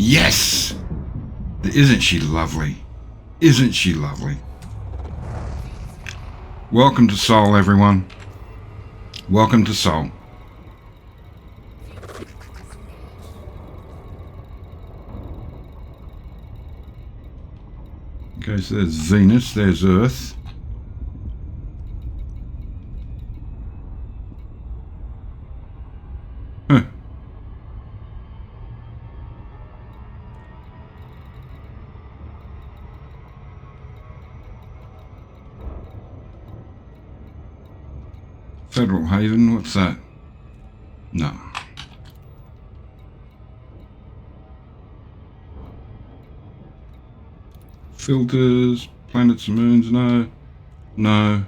Yes! Isn't she lovely? Isn't she lovely? Welcome to Sol, everyone. Welcome to Sol. Okay, so there's Venus, there's Earth. Huh. Federal Haven, what's that? No. Filters, planets and moons, no. No.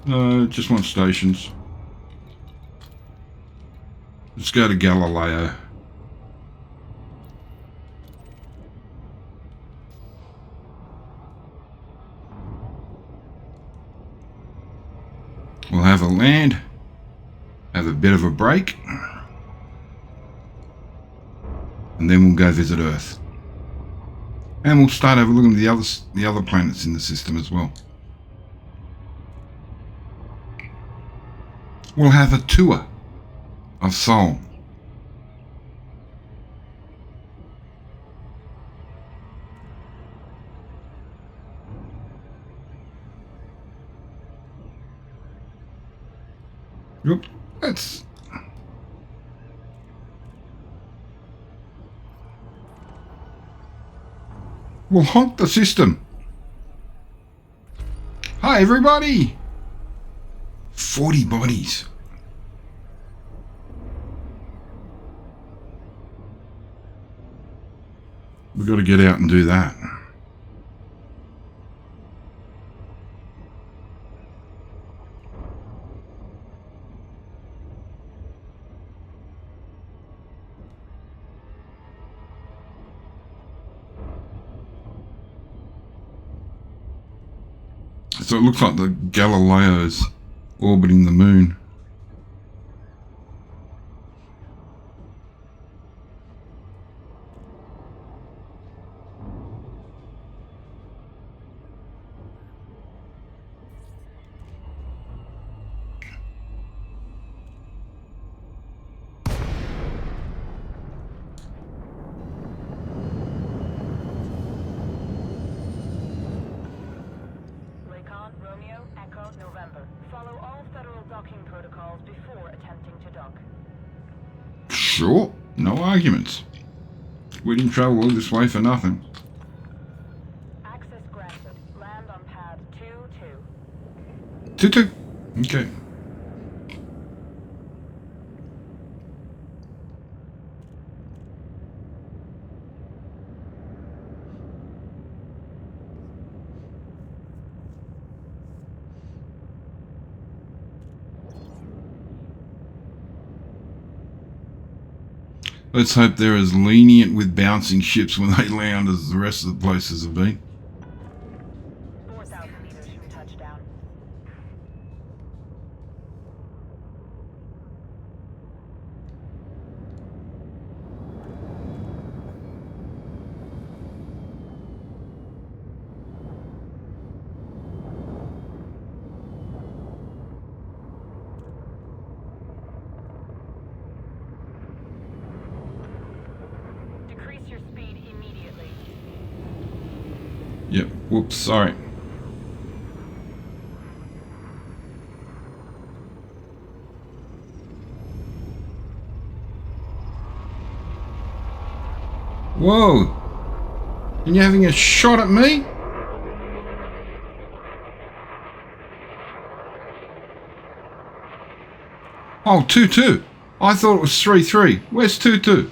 No, just want stations. Let's go to Galileo. We'll have a land, have a bit of a break, and then we'll go visit Earth. And we'll start overlooking the other planets in the system as well. We'll have a tour of Sol. Yep, that's... We'll honk the system. Hi, everybody. 40 bodies. We've got to get out and do that. So it looks like the Galileo's orbiting the moon. Romeo, Echo, November. Follow all federal docking protocols before attempting to dock. Sure, no arguments. We didn't travel all this way for nothing. Access granted. Land on pad 2-2. 2-2. Okay. Let's hope they're as lenient with bouncing ships when they land as the rest of the places have been. 4,000 meters from touchdown. your speed immediately. Yep. Whoops. Sorry. Whoa. And you're having a shot at me? Oh, 2-2. I thought it was 3-3. Where's 2-2?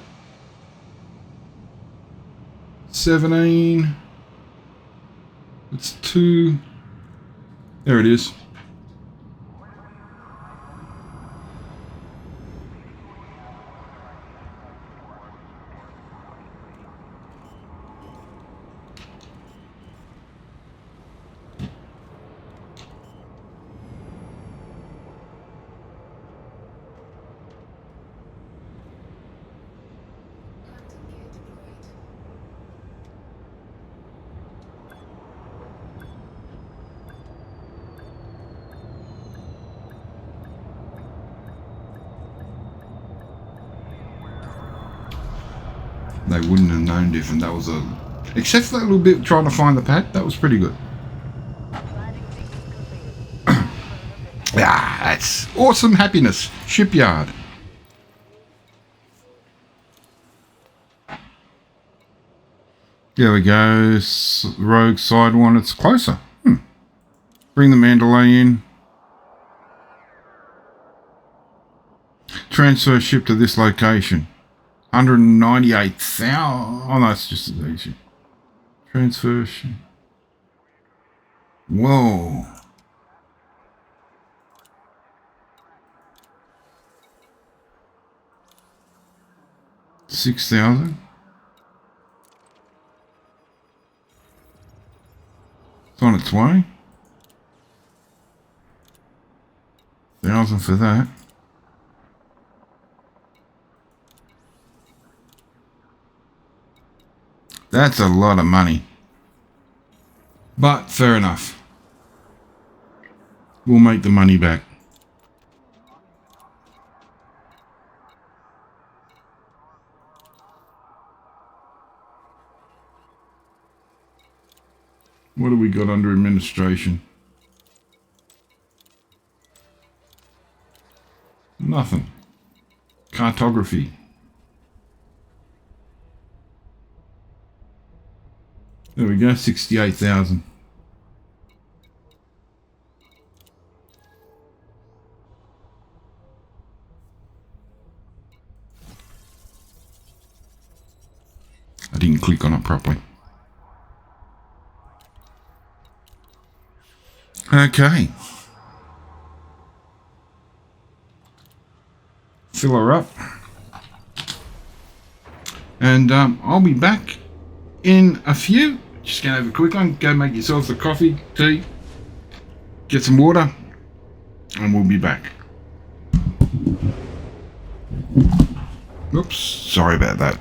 17. It's 2. There it is. Quantum gear deployed. They wouldn't have known different. That was a... Except for that little bit trying to find the pad. That was pretty good. Landing sequence completed. Ah, that's awesome happiness. Shipyard. There we go. Rogue side one. It's closer. Bring the Mandalay in. Transfer ship to this location. 198,000. Oh, no, it's just as easy. Transfer ship. Whoa. 6,000. It's on its way. 1,000 for that. That's a lot of money. But fair enough. We'll make the money back. What do we got under administration? Nothing. Cartography. There we go, 68,000. I didn't click on it properly. Okay. Fill her up. And I'll be back in a few. Just going to have a quick one. Go make yourselves a coffee, tea, get some water, and we'll be back. Oops, sorry about that.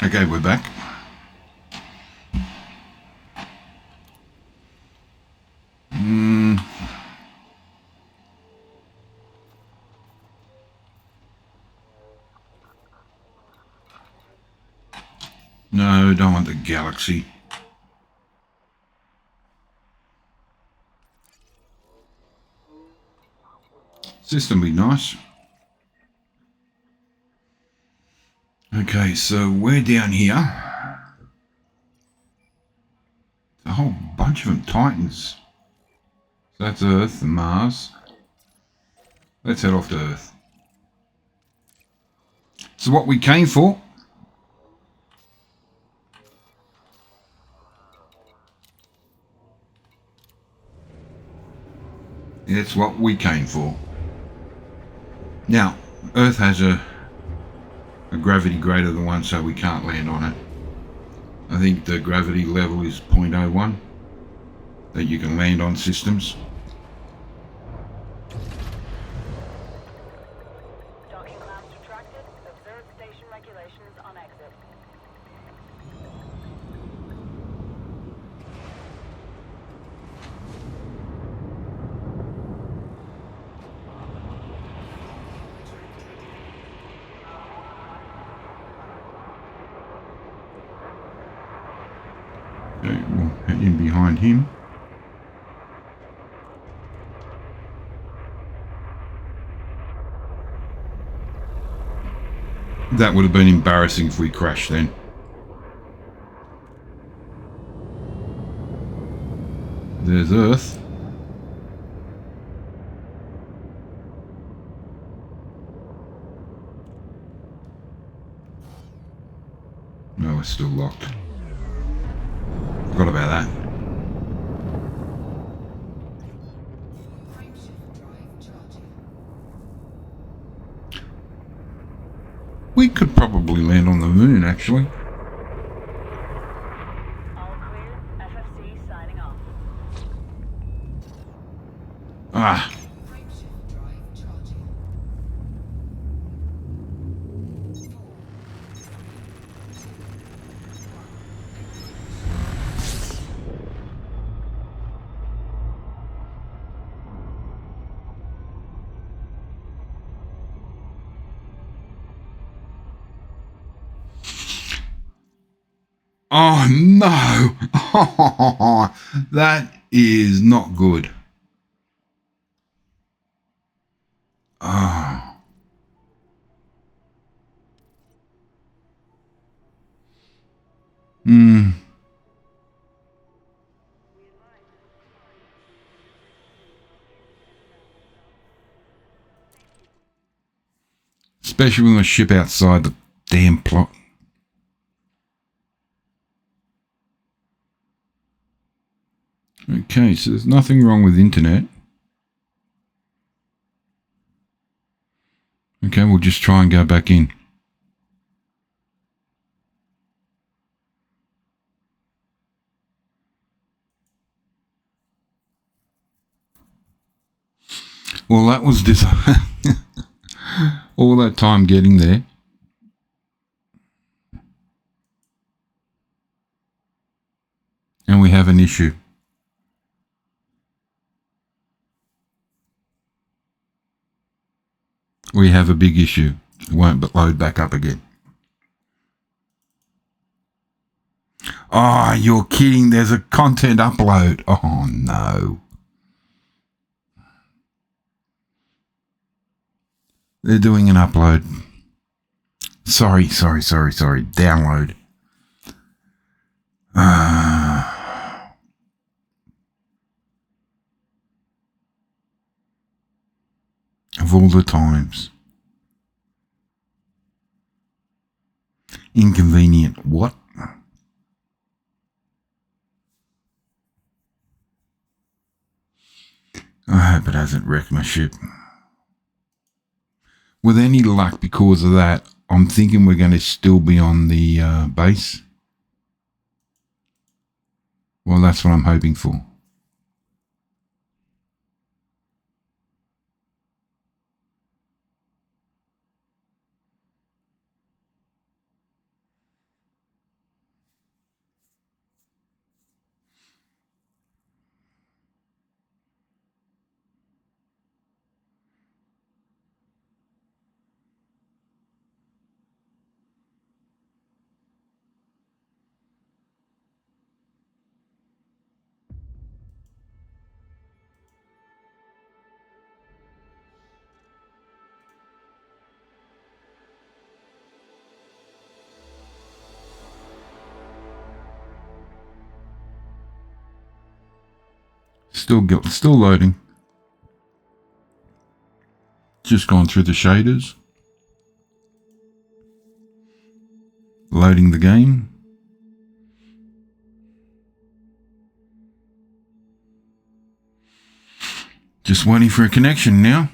Okay, we're back. No, don't want the galaxy. System be nice. Okay, so we're down here. A whole bunch of them, Titans. So that's Earth and Mars. Let's head off to Earth. So what we came for. It's what we came for. Now, Earth has a gravity greater than 1, so we can't land on it. I think the gravity level is 0.01 that you can land on systems. Docking clamps retracted. Observe station regulations on exit. Okay, we'll head in behind him. That would have been embarrassing if we crashed then. There's Earth. No, we're still locked. Forgot about that. Frameshift drive charging. We could probably land on the moon, actually. All clear. FFC signing off. Ah, Frameshift drive charging. 4, 3, 2, 1. oh no! That is not good. Oh. Hmm. Especially when we ship outside the damn plot. Okay, so there's nothing wrong with internet. Okay, we'll just try and go back in. Well, that was all that time getting there. And we have an issue. We have a big issue. It won't load back up again. Oh, you're kidding. There's a content upload. Oh, no. They're doing an upload. Sorry. Download. Of all the times. Inconvenient. What? I hope it hasn't wrecked my ship. With any luck because of that, I'm thinking we're going to still be on the base. Well, that's what I'm hoping for. Still loading. Just gone through the shaders. Loading the game. Just waiting for a connection now.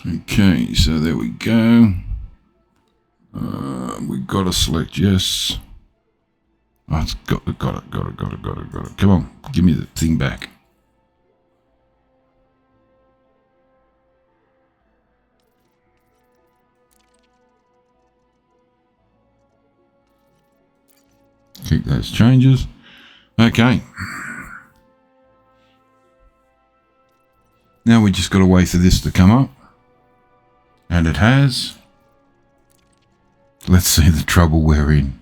Okay, so there we go. We've got to select yes. Oh, it's got it. Come on, give me the thing back. Keep those changes. Okay. Now we just got to wait for this to come up. And it has. Let's see the trouble we're in.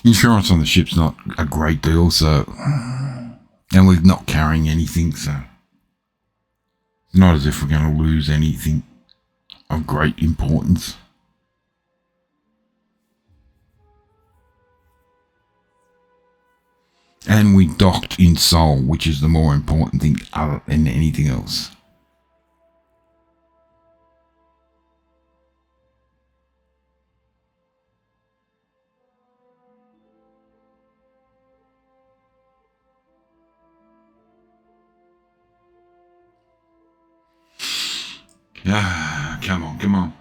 Insurance on the ship's not a great deal, so... And we're not carrying anything, so... It's not as if we're going to lose anything of great importance. And we docked in Seoul, which is the more important thing other than anything else. Ah, come on.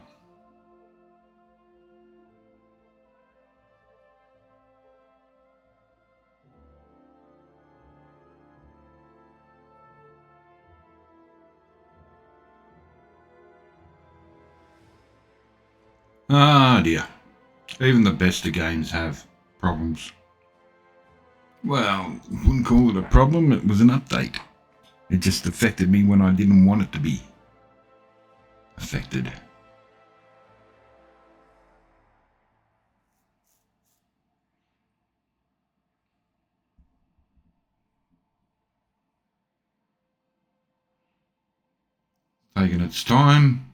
Ah dear. Even the best of games have problems. Well, wouldn't call it a problem, it was an update. It just affected me when I didn't want it to be affected. Taking its time.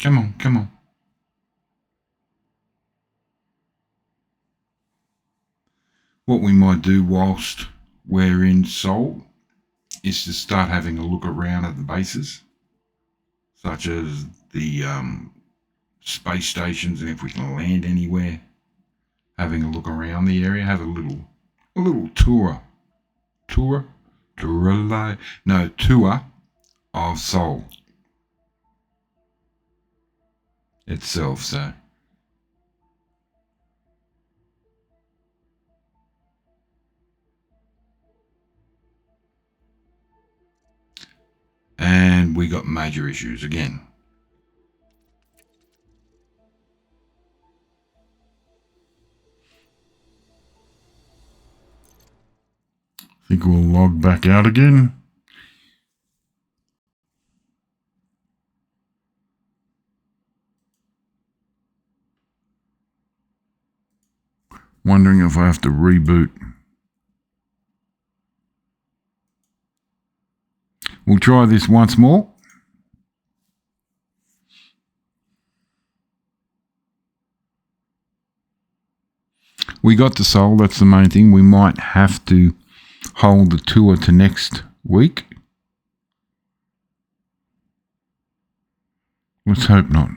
Come on. What we might do whilst we're in Seoul is to start having a look around at the bases, such as the space stations, and if we can land anywhere, having a look around the area, have a little tour of Seoul itself. So and we got major issues again. I think we'll log back out again. Wondering if I have to reboot. We'll try this once more. We got to Seoul, that's the main thing. We might have to hold the tour to next week. Let's hope not.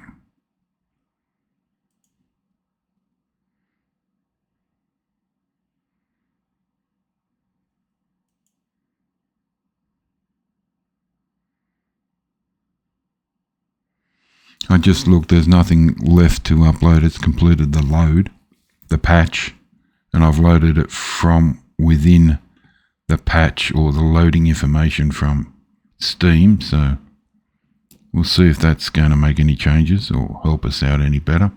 I just looked, there's nothing left to upload. It's completed the load, the patch, and I've loaded it from within the patch or the loading information from Steam. So we'll see if that's going to make any changes or help us out any better.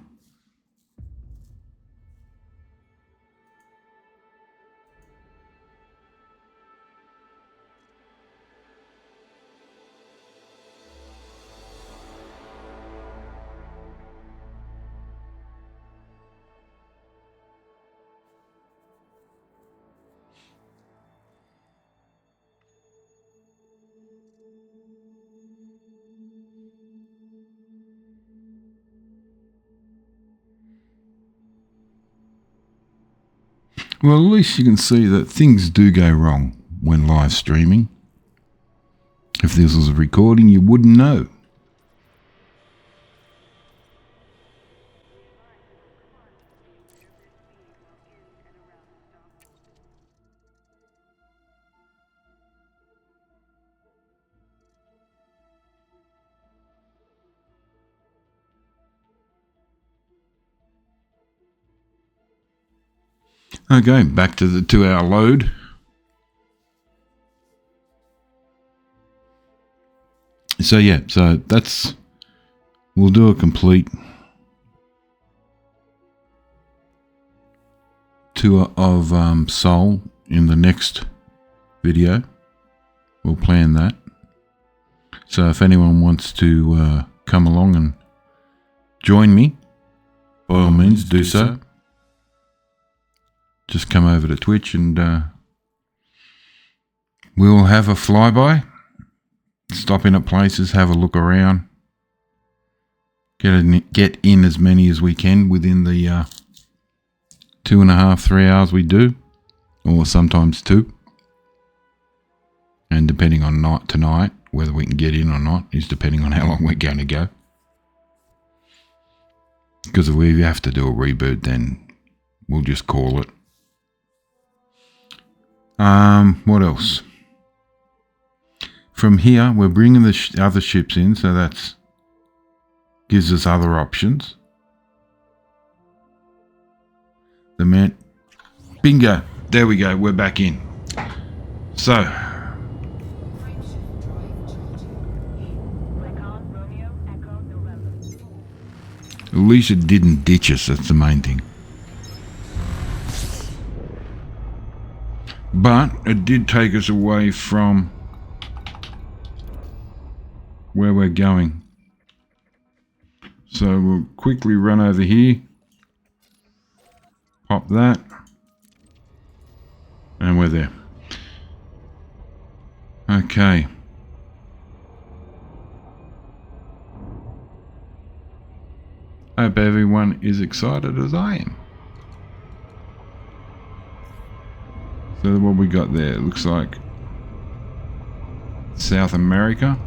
Well, at least you can see that things do go wrong when live streaming. If this was a recording, you wouldn't know. Okay, back to the 2-hour load. So yeah, so that's, we'll do a complete tour of Seoul in the next video. We'll plan that. So if anyone wants to come along and join me, by all means do so. Just come over to Twitch and we'll have a flyby. Stop in at places, have a look around. Get in as many as we can within the 2.5, 3 hours we do. Or sometimes 2. And depending on night to night, whether we can get in or not is depending on how long we're going to go. Because if we have to do a reboot, then we'll just call it. What else? From here, we're bringing the other ships in, so that's gives us other options. The man, bingo! There we go. We're back in. So, at least it didn't ditch us. That's the main thing. But it did take us away from where we're going. So we'll quickly run over here, pop that, and we're there. Okay. I hope everyone is excited as I am. So what we got there, it looks like South America.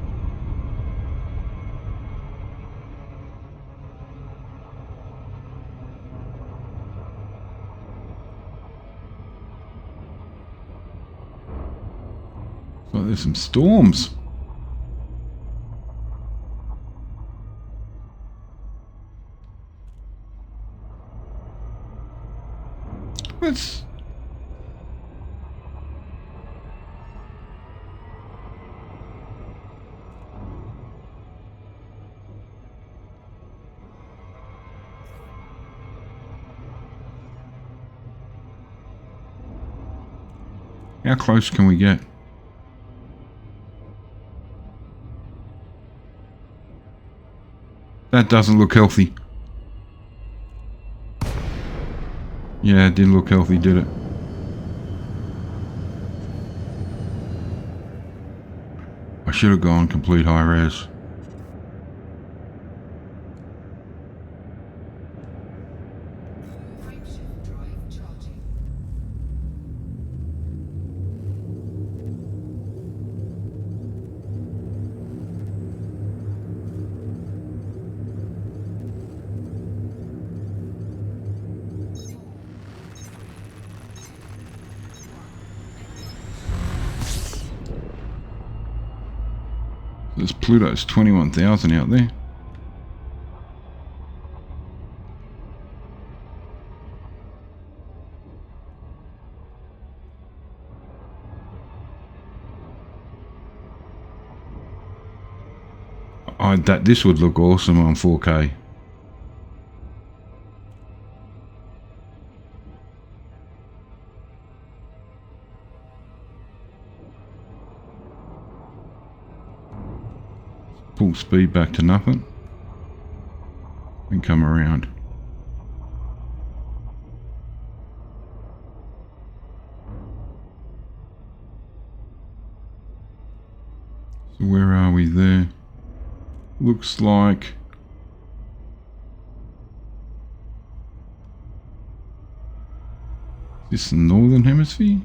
So there's some storms. Let's how close can we get? That doesn't look healthy. Yeah, it didn't look healthy, did it? I should have gone complete high res. There's Pluto's 21,000 out there. This would look awesome on 4K. Pull speed back to nothing and come around. So where are we there? Looks like This the northern hemisphere?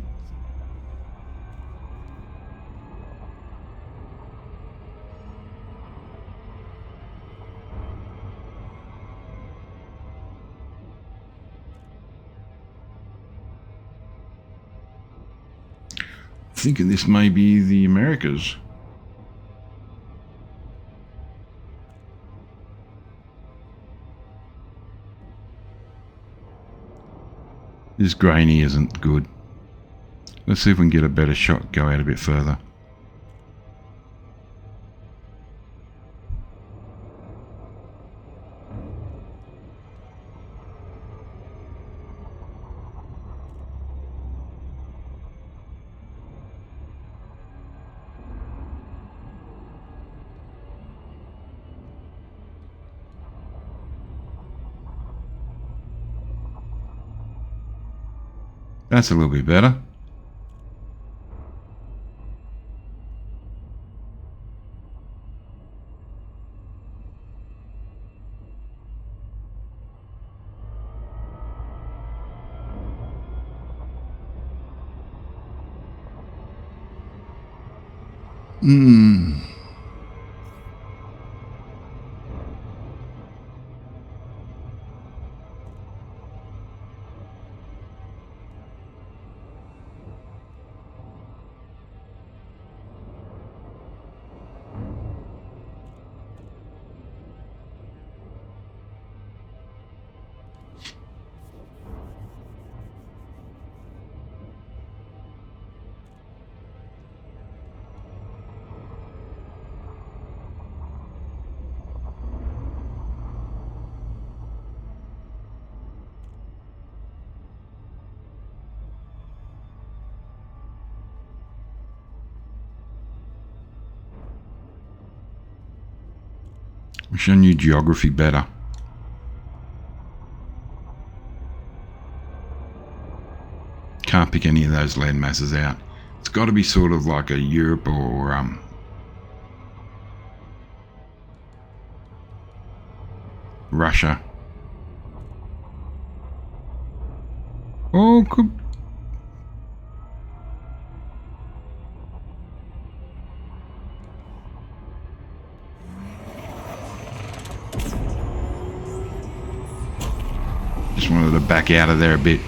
Thinking this may be the Americas. This grainy isn't good. Let's see if we can get a better shot, go out a bit further. That's a little bit better. Wish I knew geography better. Can't pick any of those land masses out. It's got to be sort of like a Europe or Russia. Oh, could. Just wanted to back out of there a bit.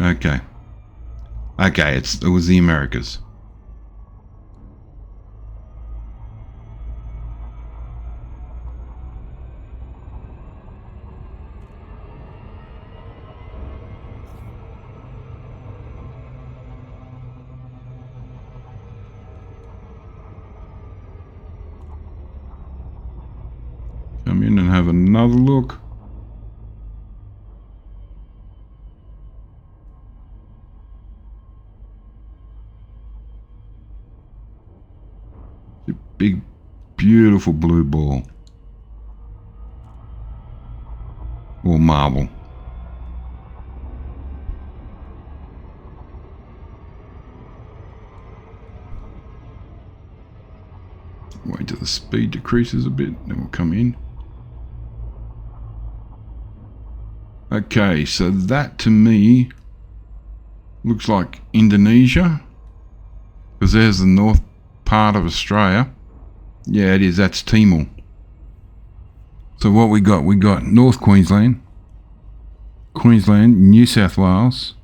Okay. Okay, it was the Americas. Come in and have another look. It's a big, beautiful blue ball. Or marble. Wait till the speed decreases a bit, then we'll come in. Okay, so that to me looks like Indonesia, because there's the north part of Australia. Yeah, it is. That's Timor. So what we got North Queensland, New South Wales.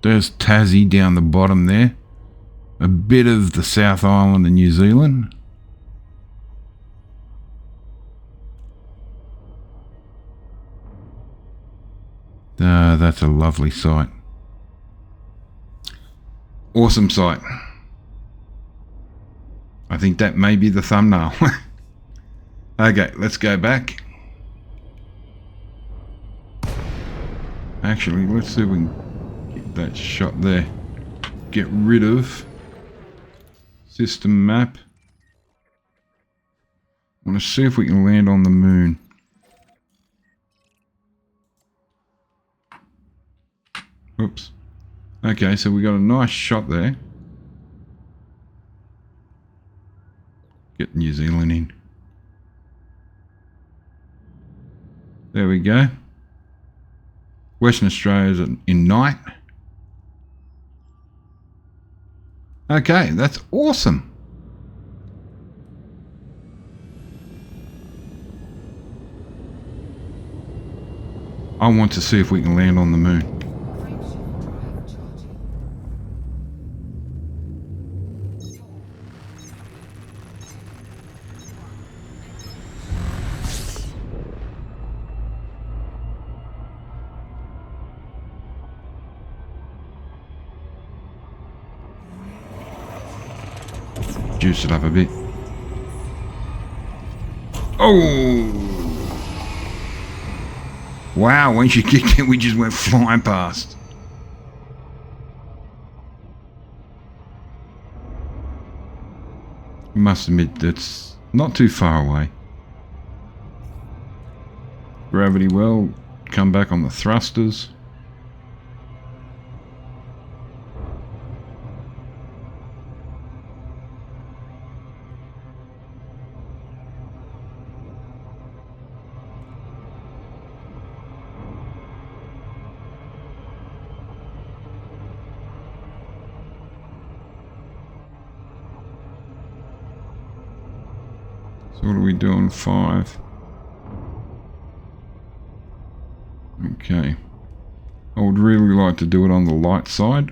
There's Tassie down the bottom there. A bit of the South Island of New Zealand. That's a lovely sight. Awesome sight. I think that may be the thumbnail. Okay, let's go back. Actually, let's see if we can get that shot there. Get rid of system map. I want to see if we can land on the moon. Oops. Okay, so we got a nice shot there. Get New Zealand in. There we go. Western Australia's in night. Okay, that's awesome. I want to see if we can land on the moon. Frameshift drive charging. 4, Juice it up a bit. Oh! Wow, once you kicked it, we just went flying past. I must admit, that's not too far away. Gravity well, come back on the thrusters. So what are we doing? 5. Okay. I would really like to do it on the light side.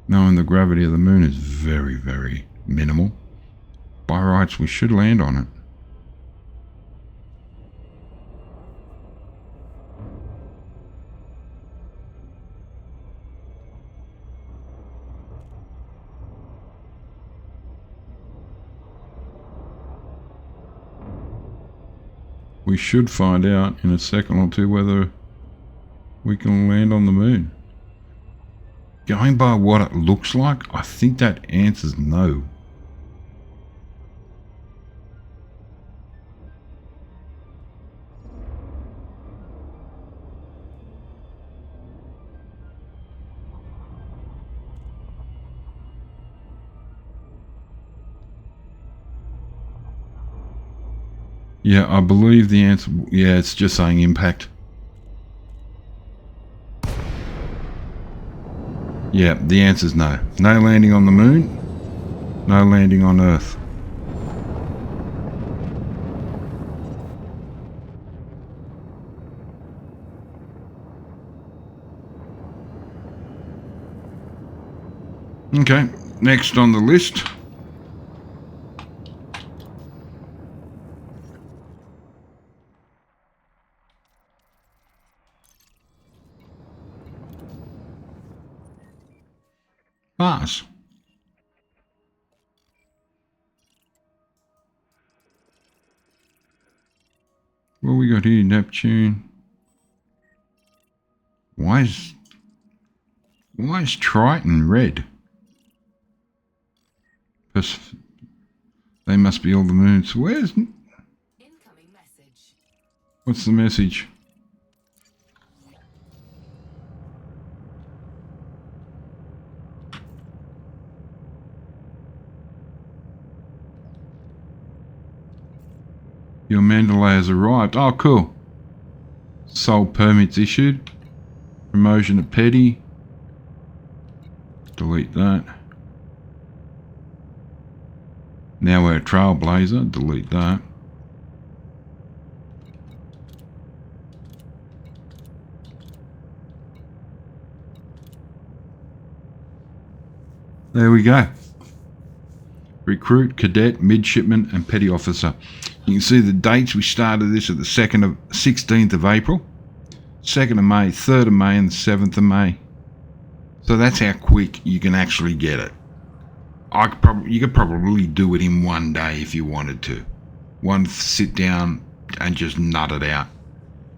Knowing the gravity of the moon is very, very minimal. By rights, we should land on it. We should find out in a second or two whether we can land on the moon. Going by what it looks like, I think that answers no. Yeah, I believe the answer, yeah, it's just saying impact. Yeah, the answer's no. No landing on the moon, no landing on Earth. Okay, next on the list. Mars. What we got here? Neptune. Why is Triton red? They must be all the moons. Where's... Incoming message. What's the message? Your Mandalay has arrived. Oh, cool. Sole permits issued. Promotion to petty. Delete that. Now we're a trailblazer. Delete that. There we go. Recruit, cadet, midshipman and petty officer. You can see the dates. We started this at the 16th of April, 2nd of May, 3rd of May and the 7th of May. So that's how quick you can actually get it. You could probably do it in one day if you wanted to. One sit down and just nut it out.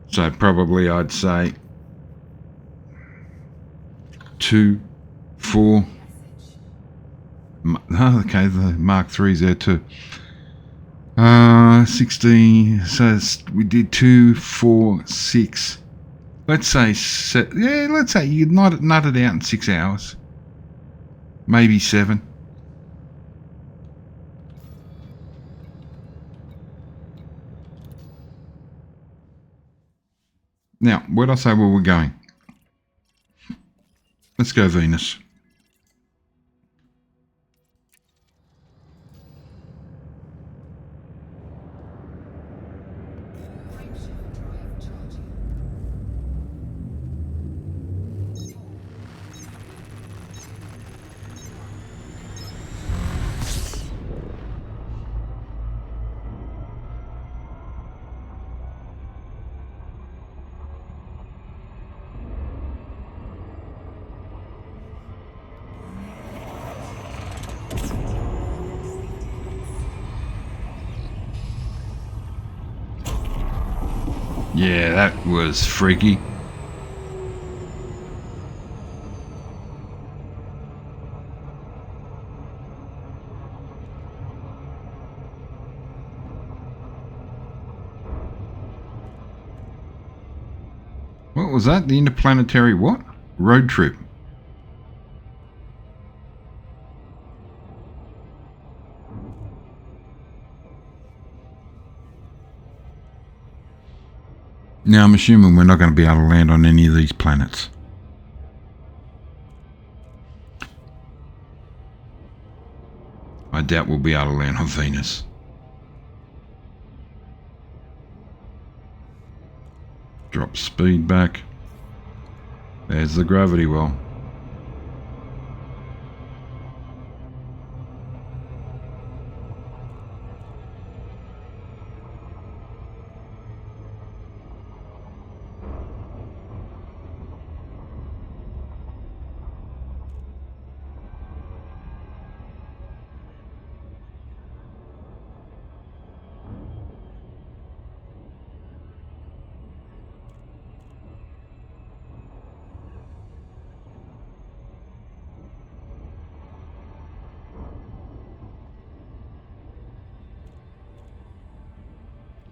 So probably I'd say 2, 4. Oh, okay, the Mark III's there too. 60. So we did 2, 4, 6. Let's say, yeah, let's say you nut it out in 6 hours. Maybe 7. Now, where'd I say where we're going? Let's go Venus. Frameshift drive charging. Yeah, that was freaky. What was that? The interplanetary what? Road trip. Now I'm assuming we're not going to be able to land on any of these planets. I doubt we'll be able to land on Venus. Drop speed back. There's the gravity well.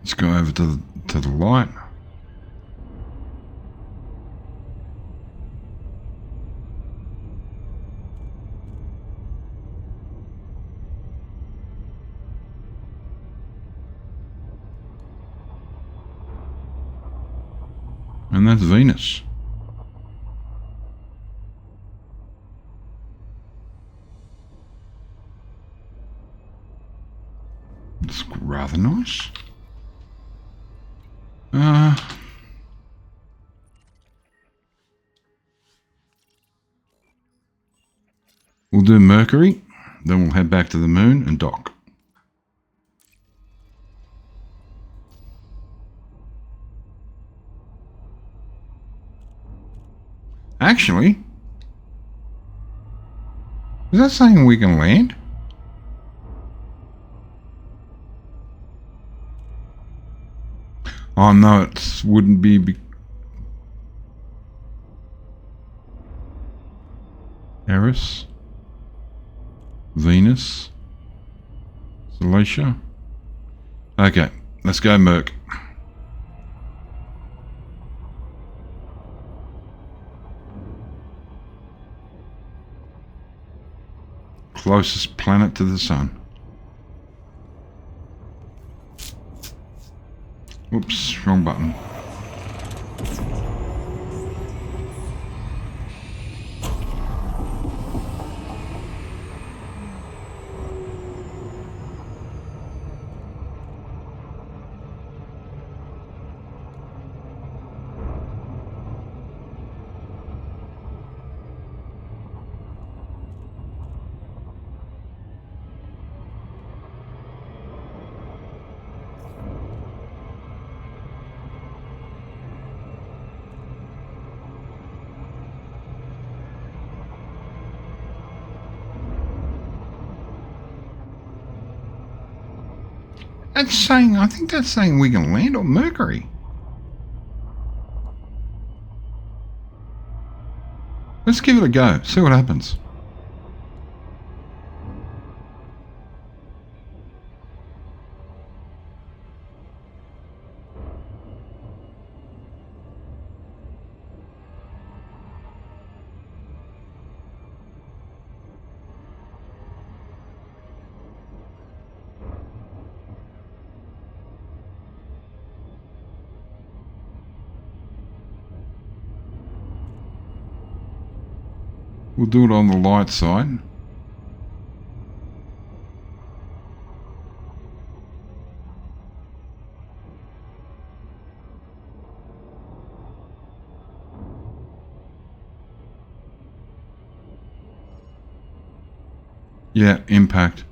Let's go over to the light. And that's Venus. It's rather nice. We'll do Mercury, then we'll head back to the moon and dock. Actually, is that saying we can land? Oh no, it wouldn't be. Eris, Venus, Salacia. Okay, let's go Merc. Closest planet to the sun. Oops, wrong button. That's saying, I think that's saying we can land on Mercury. Let's give it a go, see what happens. We'll do it on the light side. Yeah, impact.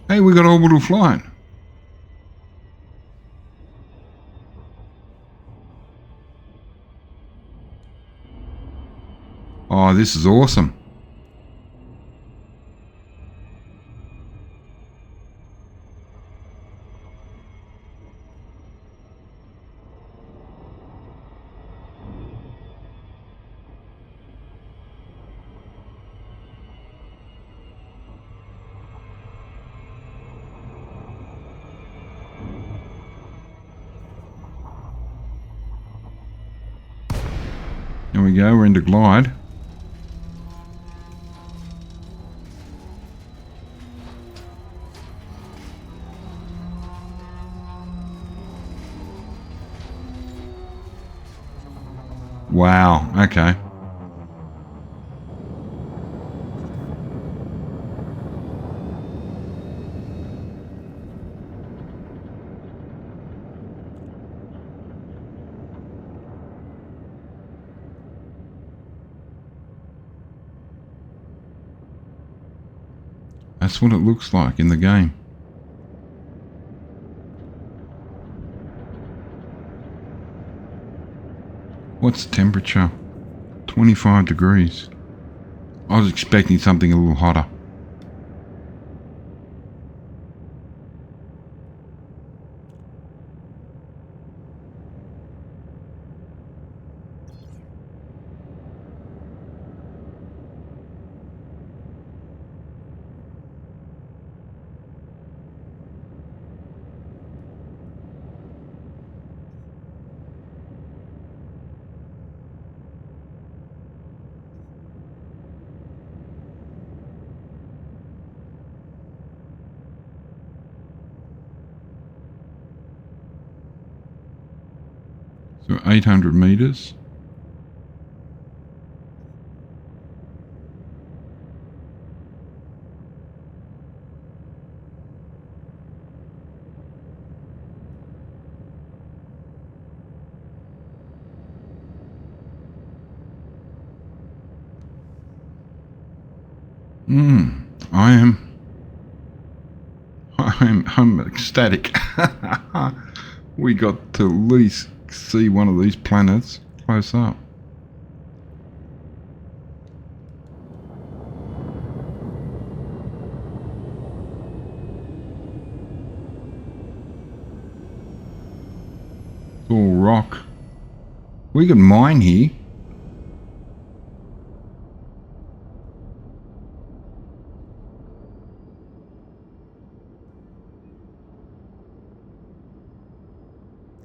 Hey, we got orbital flight. Oh, this is awesome. There we go, we're into glide. Wow, okay. That's what it looks like in the game. What's the temperature? 25 degrees. I was expecting something a little hotter. So 800 meters. I'm ecstatic. We got to at least see one of these planets close up. It's all rock. We can mine here.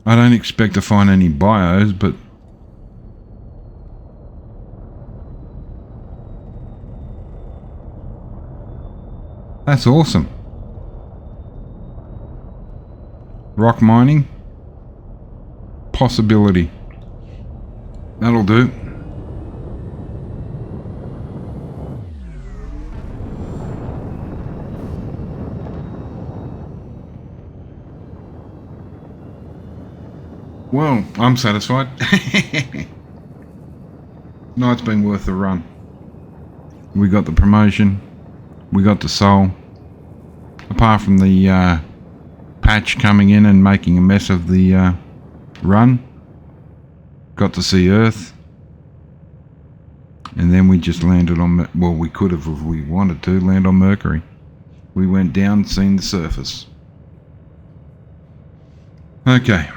I don't expect to find any bios, but that's awesome. Rock mining. Possibility. That'll do. Well, I'm satisfied. Night's been worth the run. We got the promotion. We got the soul. Apart from the patch coming in and making a mess of the run. Got to see Earth. And then we just landed on... Well, we could have, if we wanted to, land on Mercury. We went down, seen the surface. Okay.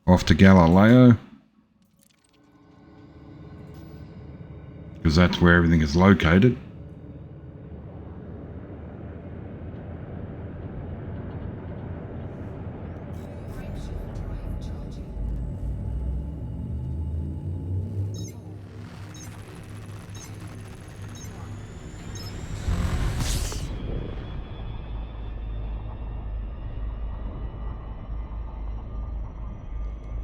Off to Galileo. Because that's where everything is located.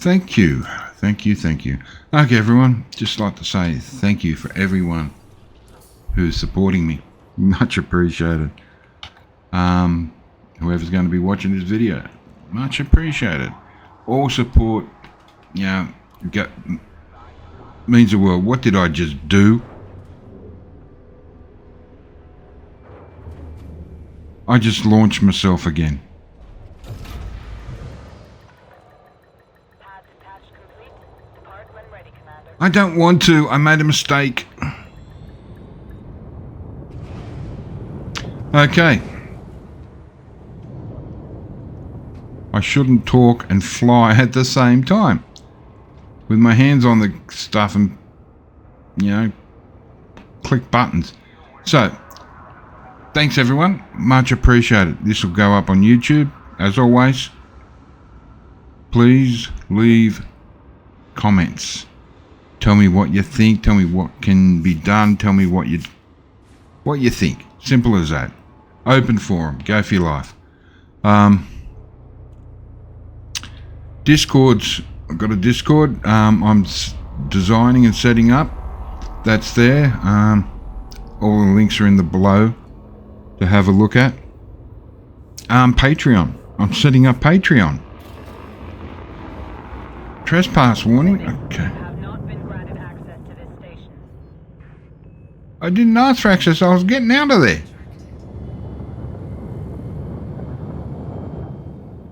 Thank you. Thank you. Thank you. Okay, everyone. Just like to say thank you for everyone who's supporting me. Much appreciated. Whoever's going to be watching this video, much appreciated. All support, you know, means the world. What did I just do? I just launched myself again. Pad detached complete. Depart when ready, Commander. I don't want to. I made a mistake. Okay. I shouldn't talk and fly at the same time. With my hands on the stuff and, you know, click buttons. So, thanks everyone. Much appreciated. This will go up on YouTube. As always, please leave comments. Tell me what you think. Tell me what can be done. Tell me what you think. Simple as that. Open forum. Go for your life. Discords. I've got a Discord. I'm designing and setting up. That's there. All the links are in the below to have a look at. Patreon. I'm setting up Patreon. Trespass warning. Okay. Have not been granted access to this station. I didn't ask for access. I was getting out of there.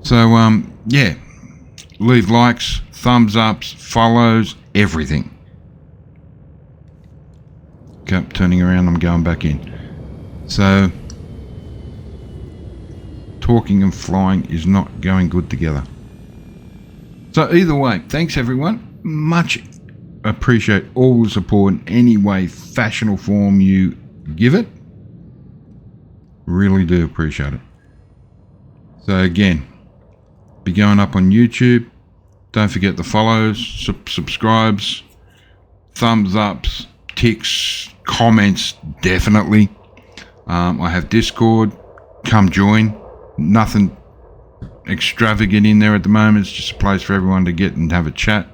So, yeah. Leave likes, thumbs ups, follows, everything. Okay, turning around, I'm going back in. So, talking and flying is not going good together. So either way, thanks everyone. Much appreciate all the support in any way, fashion or form you give it. Really do appreciate it. So again, be going up on YouTube. Don't forget the follows, subscribes, thumbs ups, ticks, comments, definitely. I have Discord. Come join. Nothing extravagant in there at the moment. It's just a place for everyone to get and have a chat.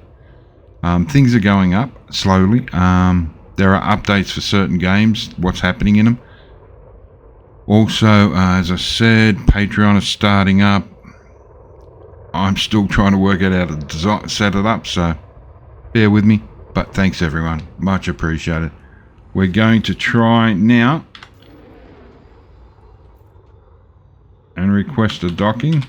Things are going up slowly. There are updates for certain games, what's happening in them. Also, as I said, Patreon is starting up. I'm still trying to work out how to set it up, so bear with me. But thanks everyone, much appreciated. We're going to try now and request a docking.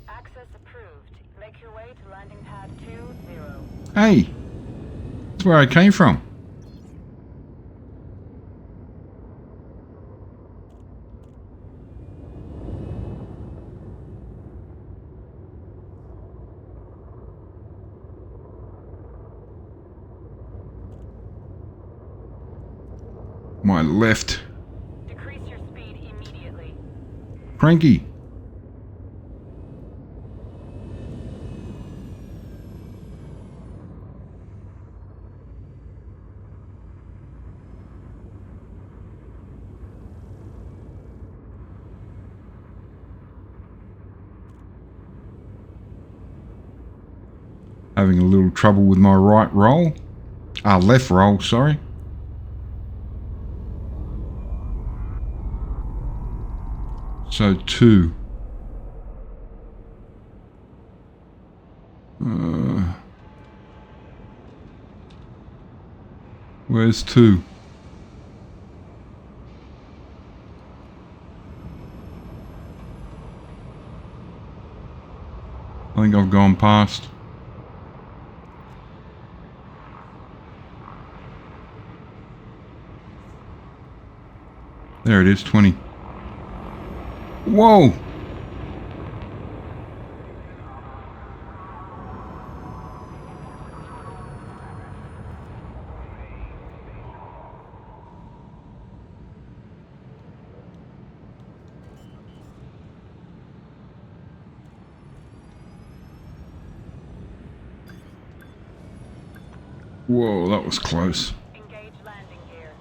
Access approved. Make your way to landing pad 20. Hey, that's where I came from. My left. Decrease your speed immediately. Cranky. Having a little trouble with my right roll. Left roll, sorry. So 2. Where's 2? I think I've gone past. There it is, 20. Whoa! Whoa, that was close. Engage landing gear.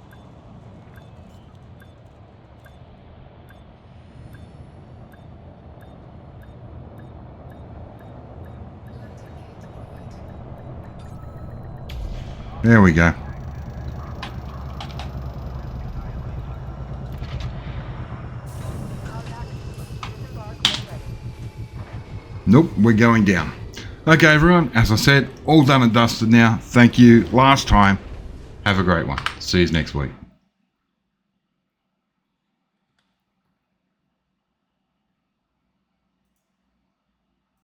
There we go. Nope, we're going down. Okay, everyone, as I said, all done and dusted now. Thank you. Last time. Have a great one. See you next week.